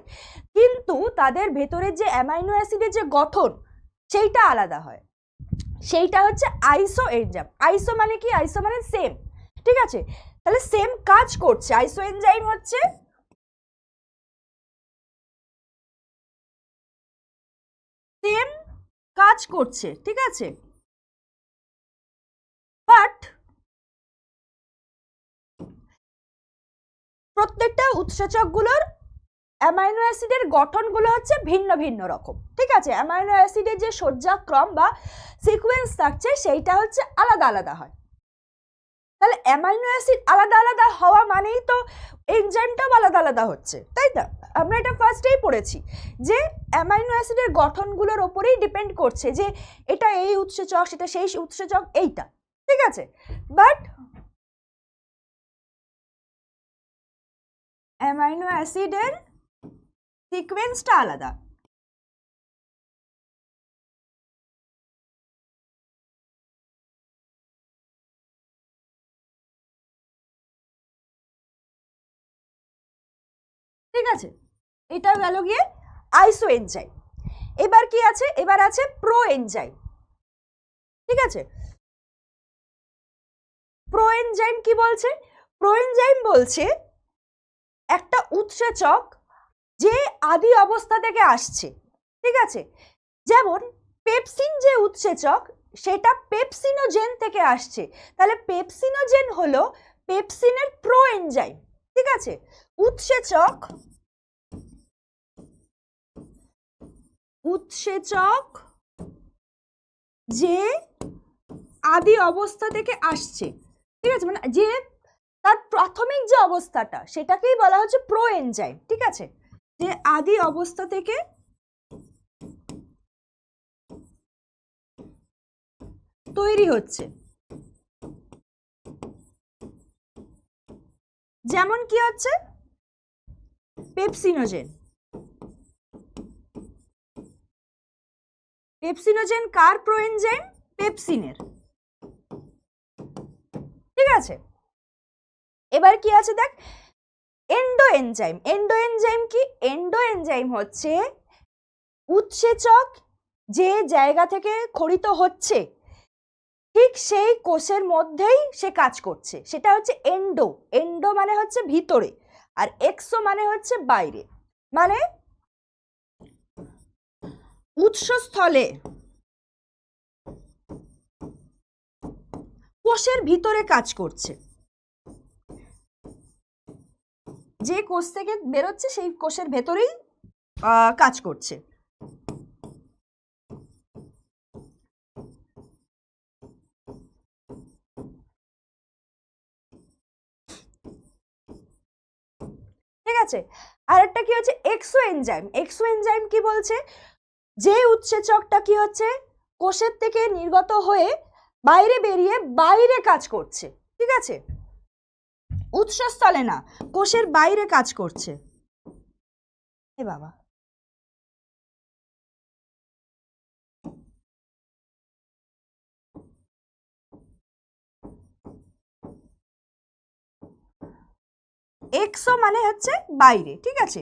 কিন্তু তাদের ভেতরের যে অ্যামাইনো অ্যাসিডের যে গঠন সেইটা আলাদা হয়, সেইটা হচ্ছে আইসো এনজাইম। আইসো মানে কি? আইসো মানে সেম। ঠিক আছে, তাহলে সেম কাজ করছে। আইসো এনজাইম হচ্ছে সেম কাজ করছে, ঠিক আছে, বাট প্রত্যেকটা উৎসেচকগুলোর অ্যামাইনো অ্যাসিডের গঠনগুলো হচ্ছে ভিন্ন ভিন্ন রকম। ঠিক আছে, অ্যামাইনো অ্যাসিডের যে সজ্জাক্রম বা সিকোয়েন্স থাকছে সেইটা হচ্ছে আলাদা আলাদা হয়। তাহলে অ্যামাইনো অ্যাসিড আলাদা আলাদা হওয়া মানেই তো এনজাইমটাও আলাদা আলাদা হচ্ছে, তাই না? আমরা এটা ফার্স্টেই পড়েছি যে অ্যামাইনো অ্যাসিডের গঠনগুলোর ওপরেই ডিপেন্ড করছে যে এটা এই উৎসেচক, সেটা সেই উৎসেচক, এইটা। ঠিক আছে, বাট অ্যামাইনো অ্যাসিডের সিকোয়েন্সটা আলাদা। ঠিক আছে, এটা গেল গিয়ে আইসো এনজাইম। এবার কি আছে? এবার আছে প্রো এনজাইম। ঠিক আছে, প্রো এনজাইম কি বলছে? প্রো এনজাইম বলছে একটা উৎসেচক যে আদি অবস্থা থেকে আসছে। ঠিক আছে, যেমন পেপসিন যে উৎসেচক সেটা পেপসিনোজেন থেকে আসছে, তাহলে পেপসিনোজেন হলো পেপসিনের প্রো এনজাইম। ঠিক আছে, উৎসেচক উৎসেচক যে আদি অবস্থা থেকে আসছে, ঠিক আছে, মানে যে তার প্রাথমিক যে অবস্থাটা সেটাকেই বলা হচ্ছে প্রো এনজাইম। ঠিক আছে, যে আদি অবস্থা থেকে তৈরি হচ্ছে, যেমন কি হচ্ছে পেপসিনোজেন। পেপসিনোজেন কার প্রো এনজাইম? পেপসিনের। ঠিক আছে, এবার কি আছে দেখ এন্ডো এনজাইম। এন্ডো এনজাইম কি? এন্ডো এনজাইম হচ্ছে উৎসেচক যে জায়গা থেকে খরিত হচ্ছে ঠিক সেই কোষের মধ্যেই সে কাজ করছে, সেটা হচ্ছে এন্ডো। এন্ডো মানে হচ্ছে ভিতরে, আর এক্সো মানে হচ্ছে বাইরে, মানে উৎসস্থলে কোষের ভিতরে কাজ করছে, যে কোষ থেকে বেরোচ্ছে সেই কোষের ভেতরেই কাজ করছে। ঠিক আছে, আর একটা কি হচ্ছে এক্সো এনজাইম। এক্সো এনজাইম কি বলছে? যে উৎসেচকটা কি হচ্ছে কোষের থেকে নির্গত হয়ে বাইরে বেরিয়ে বাইরে কাজ করছে। ঠিক আছে, উৎসস্থলে না, কোষের বাইরে কাজ করছে। এ বাবা, এক্সো মানে হচ্ছে বাইরে। ঠিক আছে,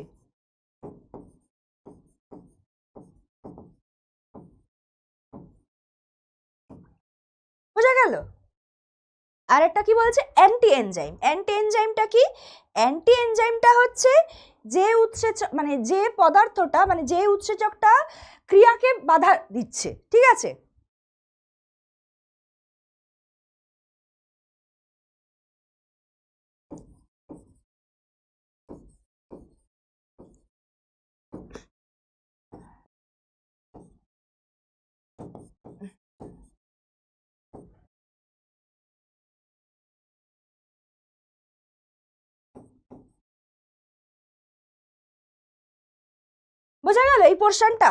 আর একটা কি বলছে অ্যান্টি এনজাইম। অ্যান্টি এনজাইমটা কি? অ্যান্টি এনজাইমটা হচ্ছে যে উৎসেচক মানে যে পদার্থটা মানে যে উৎসেচকটা ক্রিয়াকে বাধা দিচ্ছে, ঠিক আছে? বোঝা গেল এই পোর্শনটা?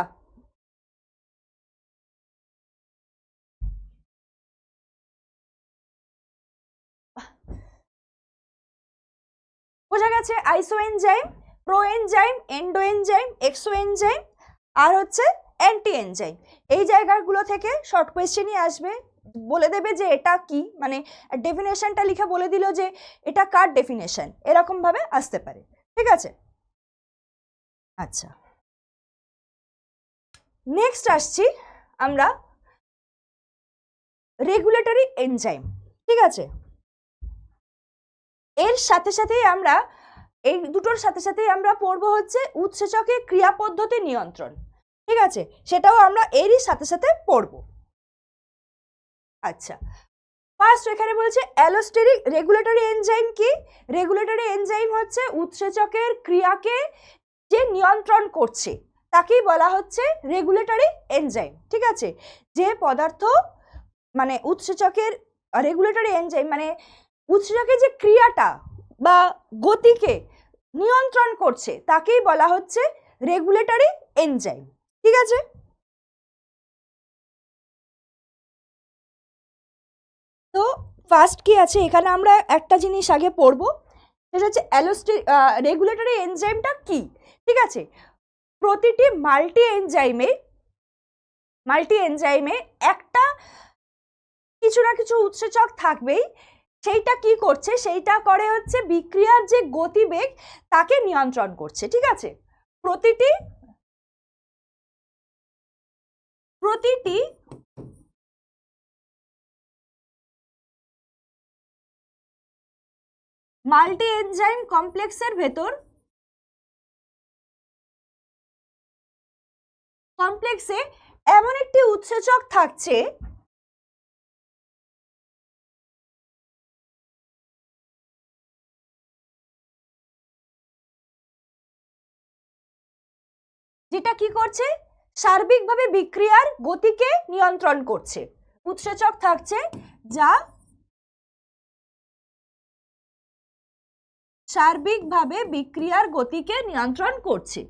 বোঝা গেছে isoenzyme, proenzyme, endoenzyme, exoenzyme আর হচ্ছে অ্যান্টি এনজাইম। এই জায়গাগুলো থেকে শর্ট কোয়েশ্চেনই আসবে, বলে দেবে যে এটা কি, মানে ডেফিনেশনটা লিখে বলে দিল যে এটা কার ডেফিনেশন, এরকম ভাবে আসতে পারে, ঠিক আছে? আচ্ছা, নেক্সট আসছি আমরা রেগুলেটরি এনজাইম, ঠিক আছে? এর সাথে সাথেই আমরা এই দুটোর সাথে সাথেই আমরা পড়বো হচ্ছে উৎসেচকের ক্রিয়া পদ্ধতি নিয়ন্ত্রণ, ঠিক আছে? সেটাও আমরা এরই সাথে সাথে পড়বো। আচ্ছা, ফার্স্ট এখানে বলছে অ্যালোস্টেরিক রেগুলেটরি এনজাইম কি? রেগুলেটরি এনজাইম হচ্ছে উৎসেচকের ক্রিয়াকে যে নিয়ন্ত্রণ করছে তাকেই বলা হচ্ছে রেগুলেটরি এনজাইম, ঠিক আছে? যে পদার্থ মানে উৎসেচকের রেগুলেটরি এনজাইম মানে উৎসেচকের যে ক্রিয়াটা বা গতিকে নিয়ন্ত্রণ করছে তাকেই বলা হচ্ছে রেগুলেটরি এনজাইম, ঠিক আছে? তো ফার্স্ট কি আছে এখানে আমরা একটা জিনিস আগে পড়বো, সেটা হচ্ছে রেগুলেটরি এনজাইমটা কি, ঠিক আছে? প্রতিটি মাল্টি এনজাইমে একটা কিছু না কিছু উৎসেচক থাকবেই, সেইটা কি করছে, সেইটা করে হচ্ছে বিক্রিয়ার যে গতিবেগ তাকে নিয়ন্ত্রণ করছে, ঠিক আছে? প্রতিটি মাল্টি এনজাইম কমপ্লেক্সের ভেতর কমপ্লেক্সে এমন একটি উৎসেচক থাকছে যেটা কি করছে, সার্বিকভাবে বিক্রিয়ার গতিকে নিয়ন্ত্রণ করছে। উৎসেচক থাকছে যা সার্বিকভাবে বিক্রিয়ার গতিকে নিয়ন্ত্রণ করছে।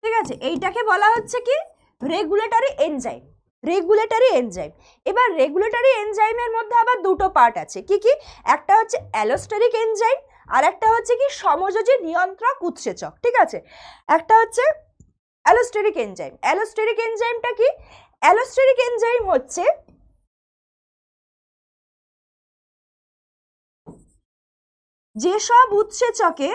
ঠিক আছে, এইটাকে বলা হচ্ছে কি রেগুলেটরি এনজাইম। রেগুলেটরি এনজাইম, এবার রেগুলেটরি এনজাইমের মধ্যে আবার দুটো পার্ট আছে, কি কি? একটা হচ্ছে অ্যালোস্টেরিক এনজাইম আর একটা হচ্ছে কি সমযোজী নিয়ন্ত্রক উৎসেচক, ঠিক আছে? একটা হচ্ছে অ্যালোস্টেরিক এনজাইম। অ্যালোস্টেরিক এনজাইমটা কি? অ্যালোস্টেরিক এনজাইম হচ্ছে যেসব উৎসেচকে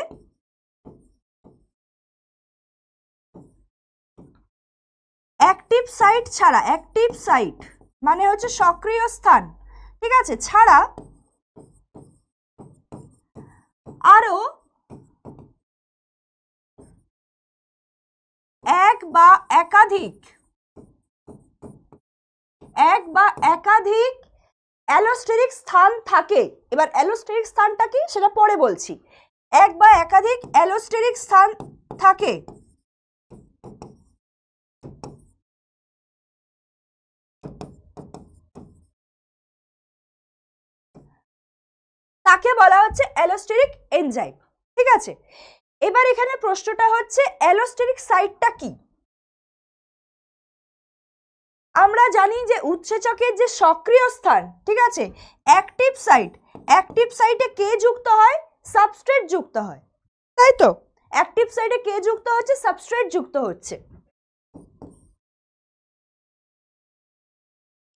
অ্যাক্টিভ সাইট ছাড়া, অ্যাক্টিভ সাইট মানে হচ্ছে সক্রিয় স্থান, ঠিক আছে, ছাড়া আরো এক বা একাধিক অ্যালোস্টেরিক স্থান থাকে। এবার অ্যালোস্টেরিক স্থানটা কি সেটা পরে বলছি। এক বা একাধিক অ্যালোস্টেরিক স্থান থাকে তাকে বলা হচ্ছে অ্যালোস্টেরিক এনজাইম, ঠিক আছে? এবার এখানে প্রশ্নটা হচ্ছে অ্যালোস্টেরিক সাইটটা কি? আমরা জানি যে উৎসেচকের যে সক্রিয় স্থান, ঠিক আছে, অ্যাক্টিভ সাইটে কে যুক্ত হয়? সাবস্ট্রেট যুক্ত হয়, তাই তো? অ্যাক্টিভ সাইটে কে যুক্ত হচ্ছে? সাবস্ট্রেট যুক্ত হচ্ছে।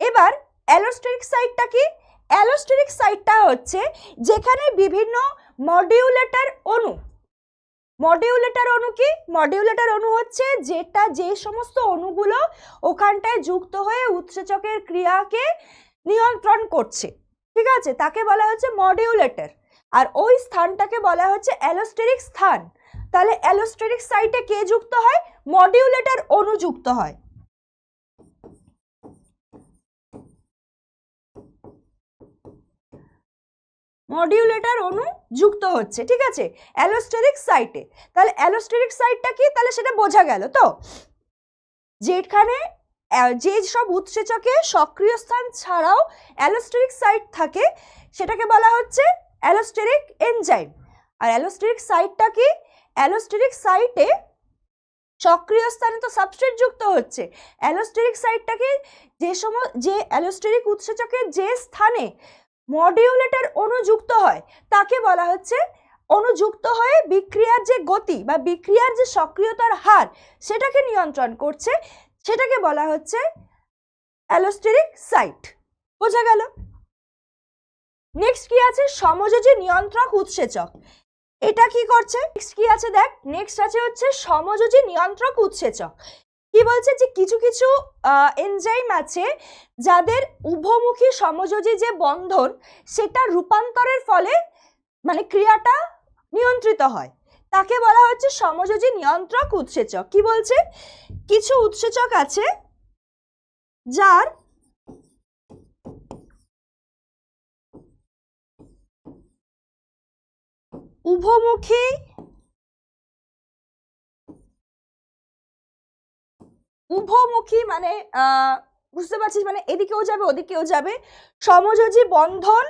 এবার অ্যালোস্টেরিক সাইটটা কি? অ্যালোস্টেরিক সাইটটা হচ্ছে যেখানে বিভিন্ন মডিউলেটর অণু, মডিউলেটর অণু কি? মডিউলেটর অণু হচ্ছে যেটা যে সমস্ত অণুগুলো ওখানটায় যুক্ত হয়ে উৎসেচকের ক্রিয়াকে নিয়ন্ত্রণ করছে, ঠিক আছে, তাকে বলা হচ্ছে মডিউলেটর। আর ওই স্থানটাকে বলা হচ্ছে অ্যালোস্টেরিক স্থান। তাহলে অ্যালোস্টেরিক সাইটে কে যুক্ত হয়? মডিউলেটর অণু যুক্ত হয়। মডিউলেটর অণু যুক্ত হচ্ছে, ঠিক আছে, অ্যালোস্টেরিক সাইটে। তাহলে অ্যালোস্টেরিক সাইটটা কি? তাহলে সেটা বোঝা গেল তো, যেখানে যে সব উৎসেচকে সক্রিয় স্থান ছাড়াও অ্যালোস্টেরিক সাইট থাকে সেটাকে বলা হচ্ছে অ্যালোস্টেরিক এনজাইম। আর অ্যালোস্টেরিক সাইটটা কি? অ্যালোস্টেরিক সাইটে সক্রিয় স্থানে তো সাবস্ট্রেট যুক্ত হচ্ছে। অ্যালোস্টেরিক সাইটটা কি? যে অ্যালোস্টেরিক উৎসেচকের যে স্থানে মডিউলেটর অণু যুক্ত হয় তাকে বলা হচ্ছে, অণু যুক্ত হয়ে বিক্রিয়ার যে গতি বা বিক্রিয়ার যে সক্রিয়তার হার সেটাকে নিয়ন্ত্রণ করছে, সেটাকে বলা হচ্ছে অ্যালোস্টেরিক সাইট। বোঝা গেল? নেক্সট কি আছে? সমযোজী নিয়ন্ত্রক উৎসেচক। এটা কি করছে? নেক্সট কি আছে দেখ, নেক্সট আছে হচ্ছে সমযোজী নিয়ন্ত্রক উৎসেচক। কি বলছে? যে কিছু কিছু এনজাইম আছে যাদের উভমুখী সমযোজী যে বন্ধন সেটা রূপান্তরের ফলে মানে ক্রিয়াটা নিয়ন্ত্রিত হয়, তাকে বলা হচ্ছে সমযোজী নিয়ন্ত্রক উৎসেচক। কি বলছে? কিছু উৎসেচক আছে যার উভমুখী মানে বুঝতে পারছিস, মানে এদিকেও যাবে ওদিকেও যাবে, সমযোজী বন্ধন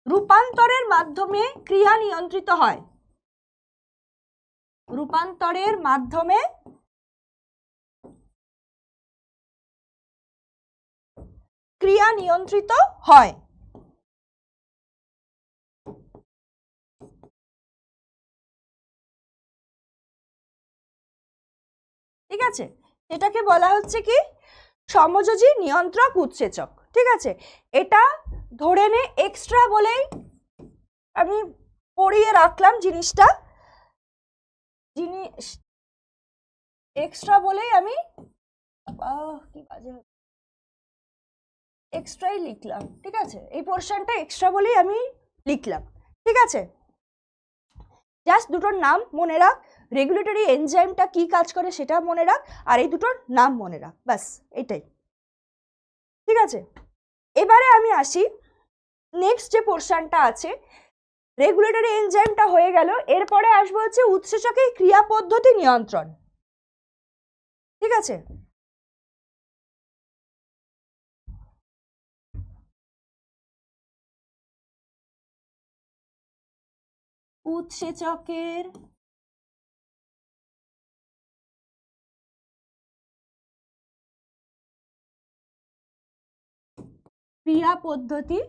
রূপান্তরের মাধ্যমে ক্রিয়া নিয়ন্ত্রিত হয়, রূপান্তরের মাধ্যমে ক্রিয়া নিয়ন্ত্রিত হয়। ঠিক আছে, এটাকে বলা হচ্ছে কি? সমযোজী নিয়ন্ত্রক উৎসেচক। ঠিক আছে, এটা ধরে নে এক্সট্রা বলেই আমি পড়িয়ে রাখলাম জিনিসটা, এক্সট্রা বলেই আমি কি বাজে এক্সট্রাই লিখলাম। ঠিক আছে, এই পোর্শনটা এক্সট্রা বলেই আমি লিখলাম। ঠিক আছে, জাস্ট দুটোর নাম মনে রাখ, রেগুলেটরি এনজাইমটা কি কাজ করে সেটা মনে রাখ, আর এই দুটোর নাম মনে রাখ, ব্যাস এটাই। ঠিক আছে, এবারে আমি আসি নেক্সট যে পোর্শনটা আছে, রেগুলেটরি এনজাইমটা হয়ে গেল, এরপরে আসবো হচ্ছে উৎসেচকের ক্রিয়া পদ্ধতি নিয়ন্ত্রণ। ঠিক আছে, উৎসেচকের ক্রিয়া পদ্ধতি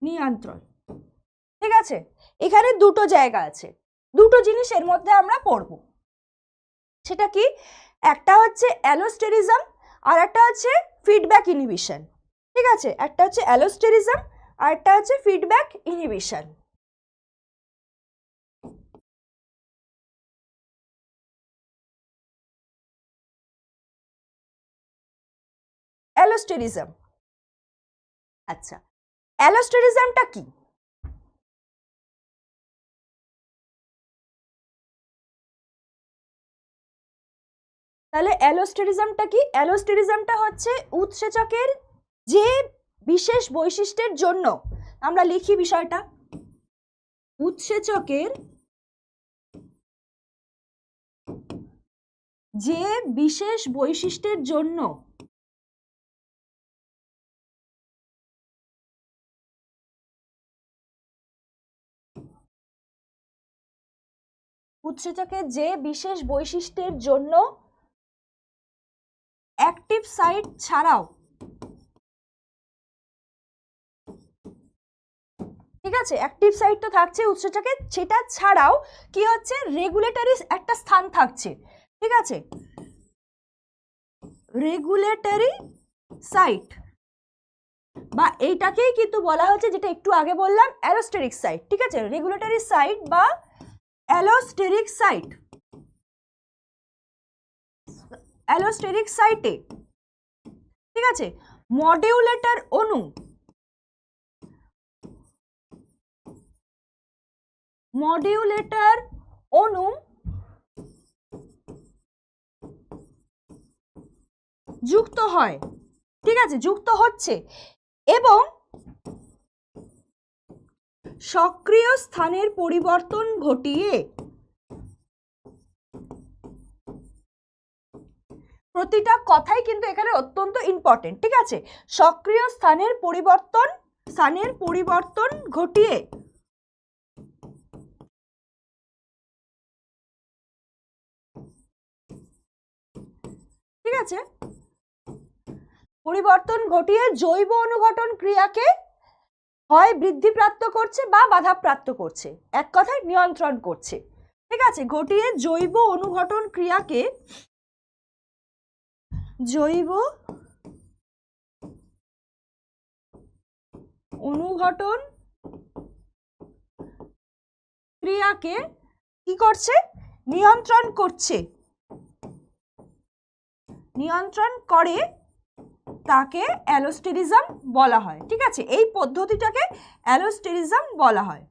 নিয়ন্ত্রণ। ঠিক আছে, এখানে দুটো জায়গা আছে, দুটো জিনিস এর মধ্যে আমরা পড়বো। সেটা কি? একটা হচ্ছে অ্যালোস্টেরিজম আর একটা হচ্ছে ফিডব্যাক ইনহিবিশন। ঠিক আছে, একটা হচ্ছে অ্যালোস্টেরিজম আর একটা হচ্ছে ফিডব্যাক ইনহিবিশন। অ্যালোস্টেরিজম, আচ্ছা, অ্যালোস্টেরিজমটা কি? তাহলে অ্যালোস্টেরিজমটা কি? অ্যালোস্টেরিজমটা হচ্ছে উৎসেচকের যে বিশেষ বৈশিষ্ট্যের জন্য, আমরা লিখি বিষয়টা, উৎসেচকের যে বিশেষ বৈশিষ্ট্যের জন্য উৎসেচকের যে বিশেষ বৈশিষ্ট্যের জন্য অ্যাক্টিভ সাইট ছাড়াও, ঠিক ঠিক আছে, অ্যাক্টিভ সাইট তো থাকছে উৎসেচকে, সেটা ছাড়াও কি হচ্ছে রেগুলেটরি একটা স্থান থাকছে, ঠিক আছে, রেগুলেটরি সাইট, বা এইটাকেই কিন্তু বলা হচ্ছে যেটা একটু আগে বললাম অ্যালোস্টেরিক সাইট, ঠিক আছে, রেগুলেটরি সাইট বা অ্যালোস্টেরিক সাইট। অ্যালোস্টেরিক সাইটে, ঠিক আছে, মডিউলেটর অণু, মডিউলেটর অণু যুক্ত হয়, ঠিক আছে, যুক্ত হচ্ছে এবং সক্রিয় স্থানের পরিবর্তন ঘটিয়ে প্রতিটা কথাই কিন্তু এখানে অত্যন্ত ইম্পর্টেন্ট, ঠিক আছে, সক্রিয় স্থানের পরিবর্তন ঘটিয়ে ঠিক আছে, পরিবর্তন ঘটিয়ে জৈব অনুঘটন ক্রিয়াকে হয় বৃদ্ধিপ্রাপ্ত করছে বা বাধাপ্রাপ্ত করছে, এক কথায় নিয়ন্ত্রণ করছে, ঠিক আছে, ঘটিয়ে জৈব অনুঘটন ক্রিয়াকে জৈব অনুঘটন ক্রিয়াকে কি করছে, নিয়ন্ত্রণ করছে, নিয়ন্ত্রণ করে, তাকে অ্যালোস্টেরিজম বলা হয়, ঠিক আছে, এই পদ্ধতিটাকে অ্যালোস্টেরিজম বলা হয়,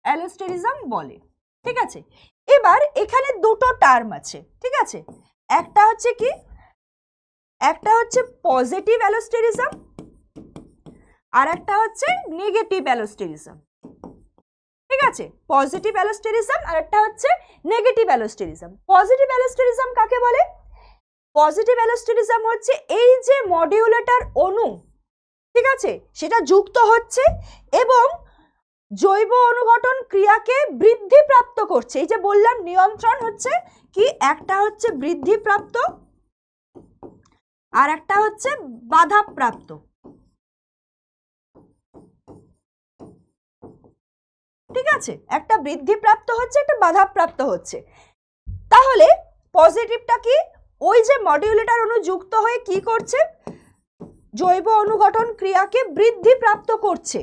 অ্যালোস্টেরিজম বলে, ঠিক আছে। এবার এখানে দুটো টার্ম আছে, ঠিক আছে, একটা হচ্ছে কি, একটা হচ্ছে পজিটিভ অ্যালোস্টেরিজম আর একটা হচ্ছে নেগেটিভ অ্যালোস্টেরিজম, ঠিক আছে, পজিটিভ অ্যালোস্টেরিজম আর একটা হচ্ছে নেগেটিভ অ্যালোস্টেরিজম। পজিটিভ অ্যালোস্টেরিজম কাকে বলে? পজিটিভ অ্যালোস্টেরিজম হচ্ছে এই যে মডিউলেটর অণু, ঠিক আছে, সেটা যুক্ত হচ্ছে এবং জৈব অনুঘটন ক্রিয়াকে বৃদ্ধিপ্রাপ্ত করছে, এই যে বললাম নিয়ন্ত্রণ হচ্ছে কি, একটা হচ্ছে বৃদ্ধিপ্রাপ্ত আর একটা হচ্ছে বাধাপ্রাপ্ত, ঠিক আছে, একটা বৃদ্ধিপ্রাপ্ত হচ্ছে একটা বাধাপ্রাপ্ত হচ্ছে। তাহলে পজিটিভটা কি, ওই যে মডিউলেটর অণু যুক্ত হয়ে কি করছে, জৈব অনুঘটন ক্রিয়াকে বৃদ্ধিপ্রাপ্ত করছে,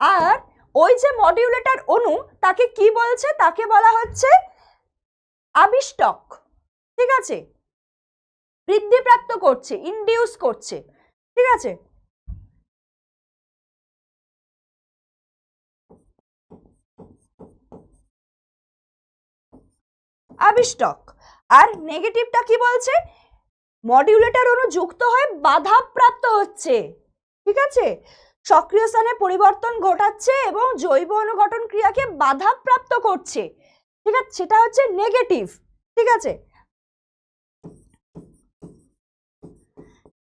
আর ওই যে মডিউলেটর অণু তাকে কি বলছে, তাকে বলা হচ্ছে আবিষ্টক, ঠিক আছে, বৃদ্ধিপ্রাপ্ত করছে, ইনডিউস করছে, ঠিক আছে। আবিষ্টক। আর নেগেটিভটা কি বলছে, মডিউলেটর অণু যুক্ত হয়ে বাধাপ্রাপ্ত হচ্ছে, ঠিক আছে, সক্রিয় স্থানে পরিবর্তন ঘটাচ্ছে এবং জৈব অনুঘটন ক্রিয়াকে বাধাপ্রাপ্ত করছে, ঠিক আছে, সেটা হচ্ছে নেগেটিভ, ঠিক আছে,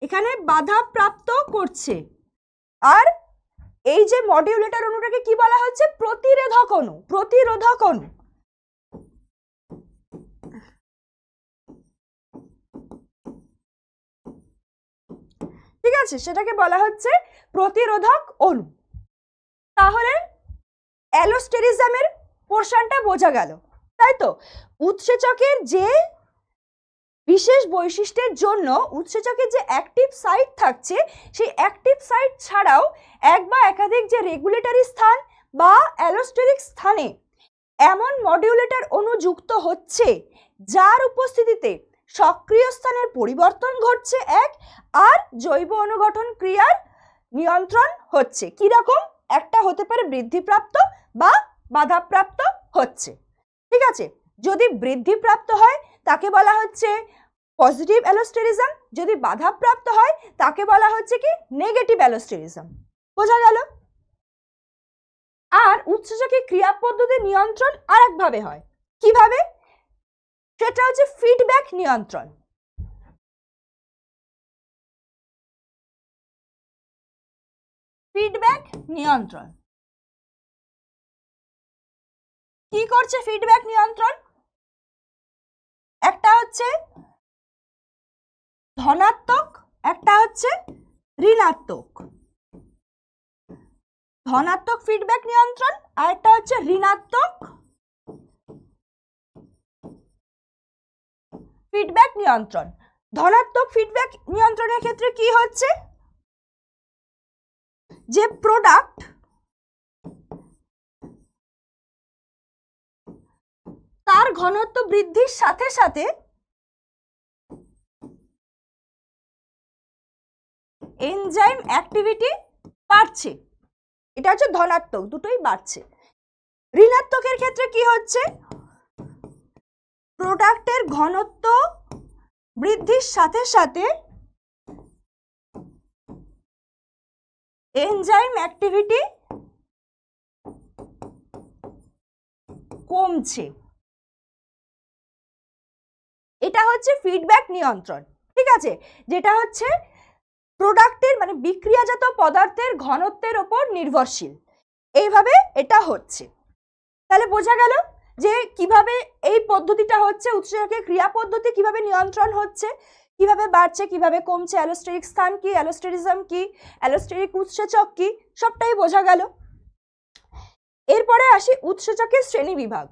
এখানে বাধাপ্রাপ্ত করছে। আর এই যে মডিউলেটর অণুটাকে কি বলা হচ্ছে, প্রতিরোধক অণু, প্রতিরোধক অণু, ঠিক আছে, সেটাকে বলা হচ্ছে প্রতিরোধক অণু। তাহলে অ্যালোস্টেরিজমের পোরশনটা বোঝা গেল, তাই তো। উৎসেচকের যে বিশেষ বৈশিষ্ট্যের জন্য উৎসেচকের যে অ্যাক্টিভ সাইট থাকছে, সেই অ্যাক্টিভ সাইট ছাড়াও এক বা একাধিক যে রেগুলেটরি স্থান বা অ্যালোস্টেরিক স্থানে এমন মডিউলেটর অণু যুক্ত হচ্ছে যার উপস্থিতিতে সক্রিয় স্থানের পরিবর্তন ঘটছে এক, আর জৈব অনুঘটন ক্রিয়ার নিয়ন্ত্রণ হচ্ছে, কি রকম, একটা হতে পারে বৃদ্ধিপ্রাপ্ত বা বাধাপ্রাপ্ত হচ্ছে, ঠিক আছে। যদি বৃদ্ধিপ্রাপ্ত হয় তাকে বলা হচ্ছে পজিটিভ অ্যালোস্টেরিজম, যদি বাধাপ্রাপ্ত হয় তাকে বলা হচ্ছে কি নেগেটিভ অ্যালোস্টেরিজম, বোঝা গেল। আর উৎসেচকের ক্রিয়া পদ্ধতি নিয়ন্ত্রণ আরেকভাবে হয়, কিভাবে, সেটা হচ্ছে ফিডব্যাক নিয়ন্ত্রণ। ফিডব্যাক নিয়ন্ত্রণ কি করছে, ফিডব্যাক নিয়ন্ত্রণ একটা হচ্ছে ধনাত্মক, একটা হচ্ছে ঋণাত্মক। ধনাত্মক ফিডব্যাক নিয়ন্ত্রণ আর একটা হচ্ছে ঋণাত্মক ফিডব্যাক নিয়ন্ত্রণ। ধনাত্মক ফিডব্যাক নিয়ন্ত্রণের ক্ষেত্রে কি হচ্ছে, যে প্রোডাক্ট তার ঘনত্ব বৃদ্ধির সাথে সাথে এনজাইম অ্যাক্টিভিটি বাড়ছে, এটা হচ্ছে ধনাত্মক, দুটোই বাড়ছে। ঋণাত্মকের ক্ষেত্রে কি হচ্ছে, প্রোডাক্টের ঘনত্ব বৃদ্ধির সাথে সাথে এনজাইম অ্যাক্টিভিটি কমছে। এটা হচ্ছে ফিডব্যাক নিয়ন্ত্রণ, ঠিক আছে, যেটা হচ্ছে প্রোডাক্টের মানে বিক্রিয়াজাত পদার্থের ঘনত্বের ওপর নির্ভরশীল। এইভাবে এটা হচ্ছে। তাহলে বোঝা গেল যে কিভাবে এই পদ্ধতিটা হচ্ছে, উৎসেচকের ক্রিয়া পদ্ধতি কিভাবে নিয়ন্ত্রণ হচ্ছে, কিভাবে বাড়ছে কিভাবে কমছে, অ্যালোস্টেরিক স্থান কি, অ্যালোস্টেরিজম কি, অ্যালোস্টেরিক উৎসেচক কি, সবটাই বোঝা গেল। এরপরে আসি উৎসেচকের শ্রেণী বিভাগ।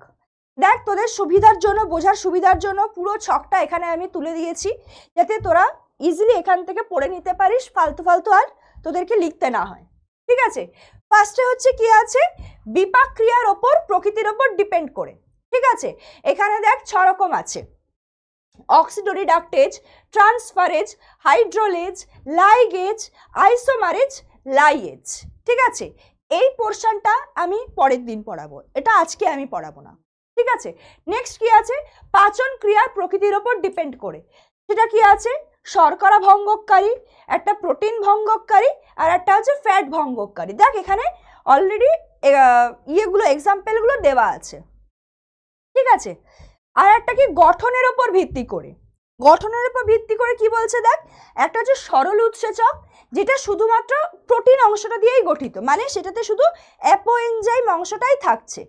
দেখ, তোদের সুবিধার জন্য, বোঝার সুবিধার জন্য পুরো ছকটা এখানে আমি তুলে দিয়েছি, যাতে তোরা ইজিলি এখান থেকে পড়ে নিতে পারিস, ফালতু ফালতু আর তোদেরকে লিখতে না হয়, ঠিক আছে। ফার্স্টে হচ্ছে কি আছে, বিপাক ক্রিয়ার ওপর প্রকৃতির ওপর ডিপেন্ড করে, ঠিক আছে। এখানে দেখ 6 রকম আছে, অক্সিডোরিডাকটেজ, ট্রান্সফারেজ, হাইড্রোলেজ, লাইগেজ, আইসোমারেজ, লাইয়েজ, ঠিক আছে। এই পোর্শনটা আমি পরের দিন পড়াবো, এটা আজকে আমি পড়াবো না, ঠিক আছে। নেক্সট কি আছে, পাচন ক্রিয়ার প্রকৃতির ওপর ডিপেন্ড করে, সেটা কি আছে, শর্করা ভঙ্গকারী, একটা প্রোটিন ভঙ্গকারী, আর একটা হচ্ছে ফ্যাট ভঙ্গকারী। দেখ এখানে অলরেডি ইয়েগুলো এক্সাম্পলগুলো দেওয়া আছে, ঠিক আছে। আর একটা কি গঠনের ওপর ভিত্তি করে, গঠনের উপর ভিত্তি করে কি বলছে দেখ, একটা হচ্ছে সরল উৎসেচক, যেটা শুধুমাত্র প্রোটিন অংশটা দিয়েই গঠিত, মানে সেটাতে শুধু অ্যাপোএনজাইম অংশটাই থাকছে।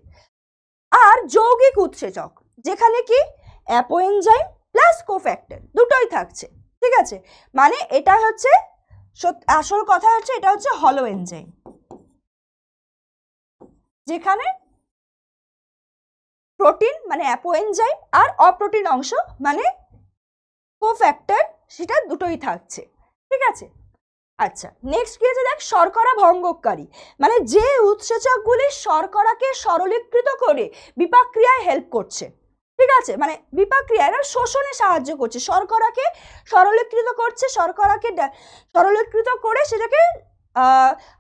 আর যৌগিক উৎসেচক, যেখানে কি অ্যাপোএনজাইম প্লাস কোফ্যাক্টর দুটোই থাকছে, ঠিক আছে। মানে এটা হচ্ছে আসল কথা হচ্ছে, এটা হচ্ছে হলো এনজাইম, যেখানে প্রোটিন মানে অ্যাপোএনজাইম আর অপ্রোটিন অংশ মানে কোফ্যাক্টর, সেটা দুটোই থাকছে, ঠিক আছে। আচ্ছা, নেক্সট কি আছে দেখ, শর্করা ভঙ্গকারী, মানে যে উৎসেচকগুলি শর্করাকে সরলীকৃত করে বিপাক ক্রিয়ায় হেল্প করছে, ঠিক আছে, মানে বিপাক ক্রিয়া এরা শোষণে সাহায্য করছে, শর্করাকে সরলীকৃত করছে, শর্করাকে সরলীকৃত করে সেটাকে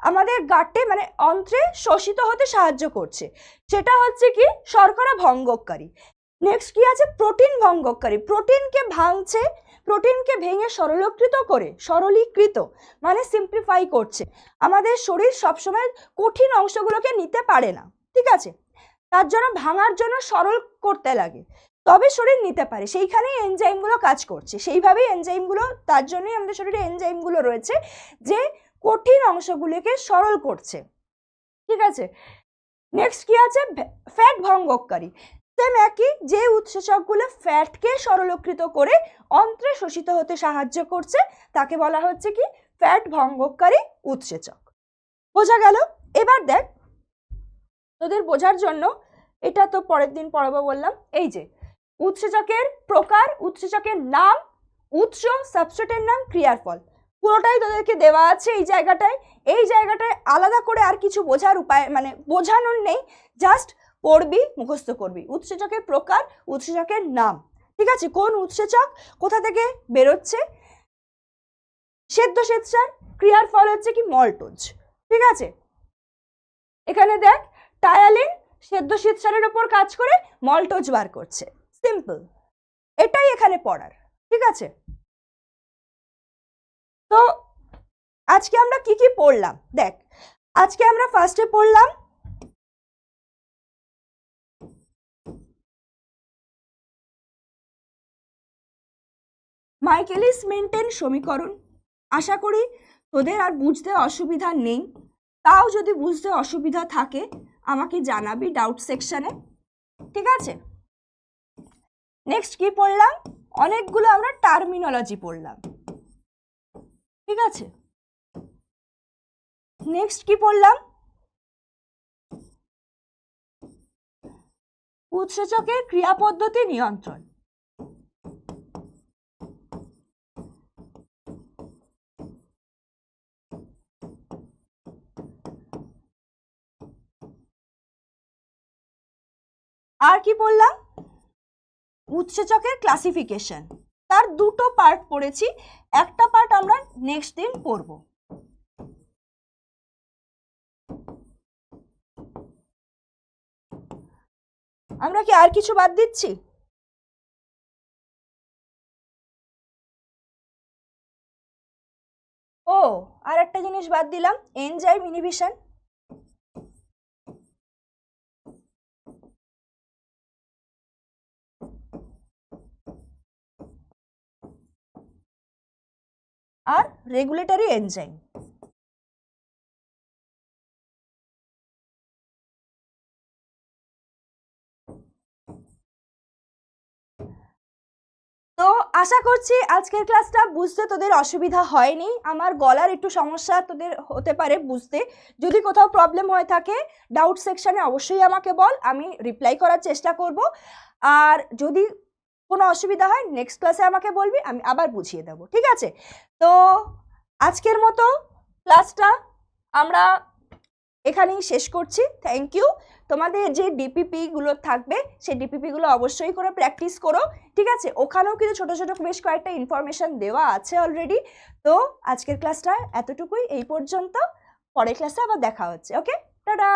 আমাদের গাটে মানে অন্ত্রে শোষিত হতে সাহায্য করছে, সেটা হচ্ছে কি শর্করা ভঙ্গকারী। নেক্সট কি আছে, প্রোটিন ভঙ্গকারী, প্রোটিনকে ভাঙছে, প্রোটিনকে ভেঙে সরলীকৃত মানে সিম্পলিফাই করছে। আমাদের শরীর সবসময় কঠিন অংশগুলোকে নিতে পারে না, ঠিক আছে, তার জন্য ভাঙার জন্য সরল করতে লাগে, তবে শরীর নিতে পারে, সেইখানেই এনজাইমগুলো কাজ করছে, সেইভাবেই এনজাইমগুলো, তার জন্যই আমাদের শরীরে এনজাইমগুলো রয়েছে যে কঠিন অংশগুলোকে সরল করছে, ঠিক আছে। নেক্সট কি আছে, ফ্যাট ভঙ্গকারী, সেম একই, যে উৎসেচকগুলো ফ্যাটকে সরলীকৃত করে অন্ত্রে শোষিত হতে সাহায্য করছে তাকে বলা হচ্ছে কি ফ্যাট ভঙ্গকারী উৎসেচক। বোঝা গেল? এবার দেখ, তোদের বোঝার জন্য এটা তো পরের দিন পড়াবো বললাম, এই যে উৎসেচকের প্রকার, উৎসেচকের নাম, উৎস, সাবস্ট্রেটের নাম, ক্রিয়ার ফল, পুরোটাই তোদেরকে দেওয়া আছে এই জায়গাটায়। এই জায়গাটায় আলাদা করে আর কিছু বোঝার উপায় মানে বোঝানোর নেই, জাস্ট পড়বি, মুখস্থ করবি। উৎসেচকের প্রকার, উৎসেচকের নাম, ঠিক আছে, কোন উৎসেচক কোথা থেকে বেরোচ্ছে, শ্বেতসার, ক্রিয়ার ফল হচ্ছে কি মল্টোজ, ঠিক আছে। এখানে দেখ, টায়ালিন শ্বেতসারের উপর কাজ করে মল্টোজ বার করছে, সিম্পল, এটাই এখানে পড়ার, ঠিক আছে। তো আজকে আমরা কি কি পড়লাম দেখ, আজকে আমরা ফার্স্টে পড়লাম মাইকেলিস মেন্টেন সমীকরণ। আশা করি তোদের আর বুঝতে অসুবিধা নেই, তাও যদি বুঝতে অসুবিধা থাকে আমাকে জানাবি ডাউট সেকশনে, ঠিক আছে। নেক্সট কি পড়লাম, অনেকগুলো আমরা টার্মিনোলজি পড়লাম, ঠিক আছে। নেক্সট কি পড়লাম? উৎসেচকের ক্রিয়া পদ্ধতি নিয়ন্ত্রণ। আর কি পড়লাম? উৎসেচকের ক্লাসিফিকেশন। তার দুটো পার্ট পড়েছি, একটা পার্ট আমরা নেক্সট দিন পড়ব। আমরা কি আর কিছু বাদ দিচ্ছি? ও, আর একটা জিনিস বাদ দিলাম, এনজাইম ইনহিবিশন। আর রেগুলেটরি এনজাইম। তো আশা করছি আজকের ক্লাসটা বুঝতে তোদের অসুবিধা হয়নি। আমার গলার একটু সমস্যা তোদের হতে পারে বুঝতে, যদি কোথাও প্রবলেম হয়ে থাকে ডাউট সেকশানে অবশ্যই আমাকে বল, আমি রিপ্লাই করার চেষ্টা করব। আর যদি কোনো অসুবিধা হয় নেক্সট ক্লাসে আমাকে বলবি, আমি আবার বুঝিয়ে দেবো, ঠিক আছে? তো আজকের মতো ক্লাসটা আমরা এখানেই শেষ করছি। Thank you. তোমাদের যে ডিপিপিগুলো থাকবে সেই ডিপিপিগুলো অবশ্যই করে প্র্যাকটিস করো, ঠিক আছে? ওখানেও কিন্তু ছোটো ছোটো বেশ কয়েকটা ইনফরমেশান দেওয়া আছে অলরেডি। তো আজকের ক্লাসটা এতটুকুই, এই পর্যন্ত। পরের ক্লাসে আবার দেখা হচ্ছে। ওকে, টাটা।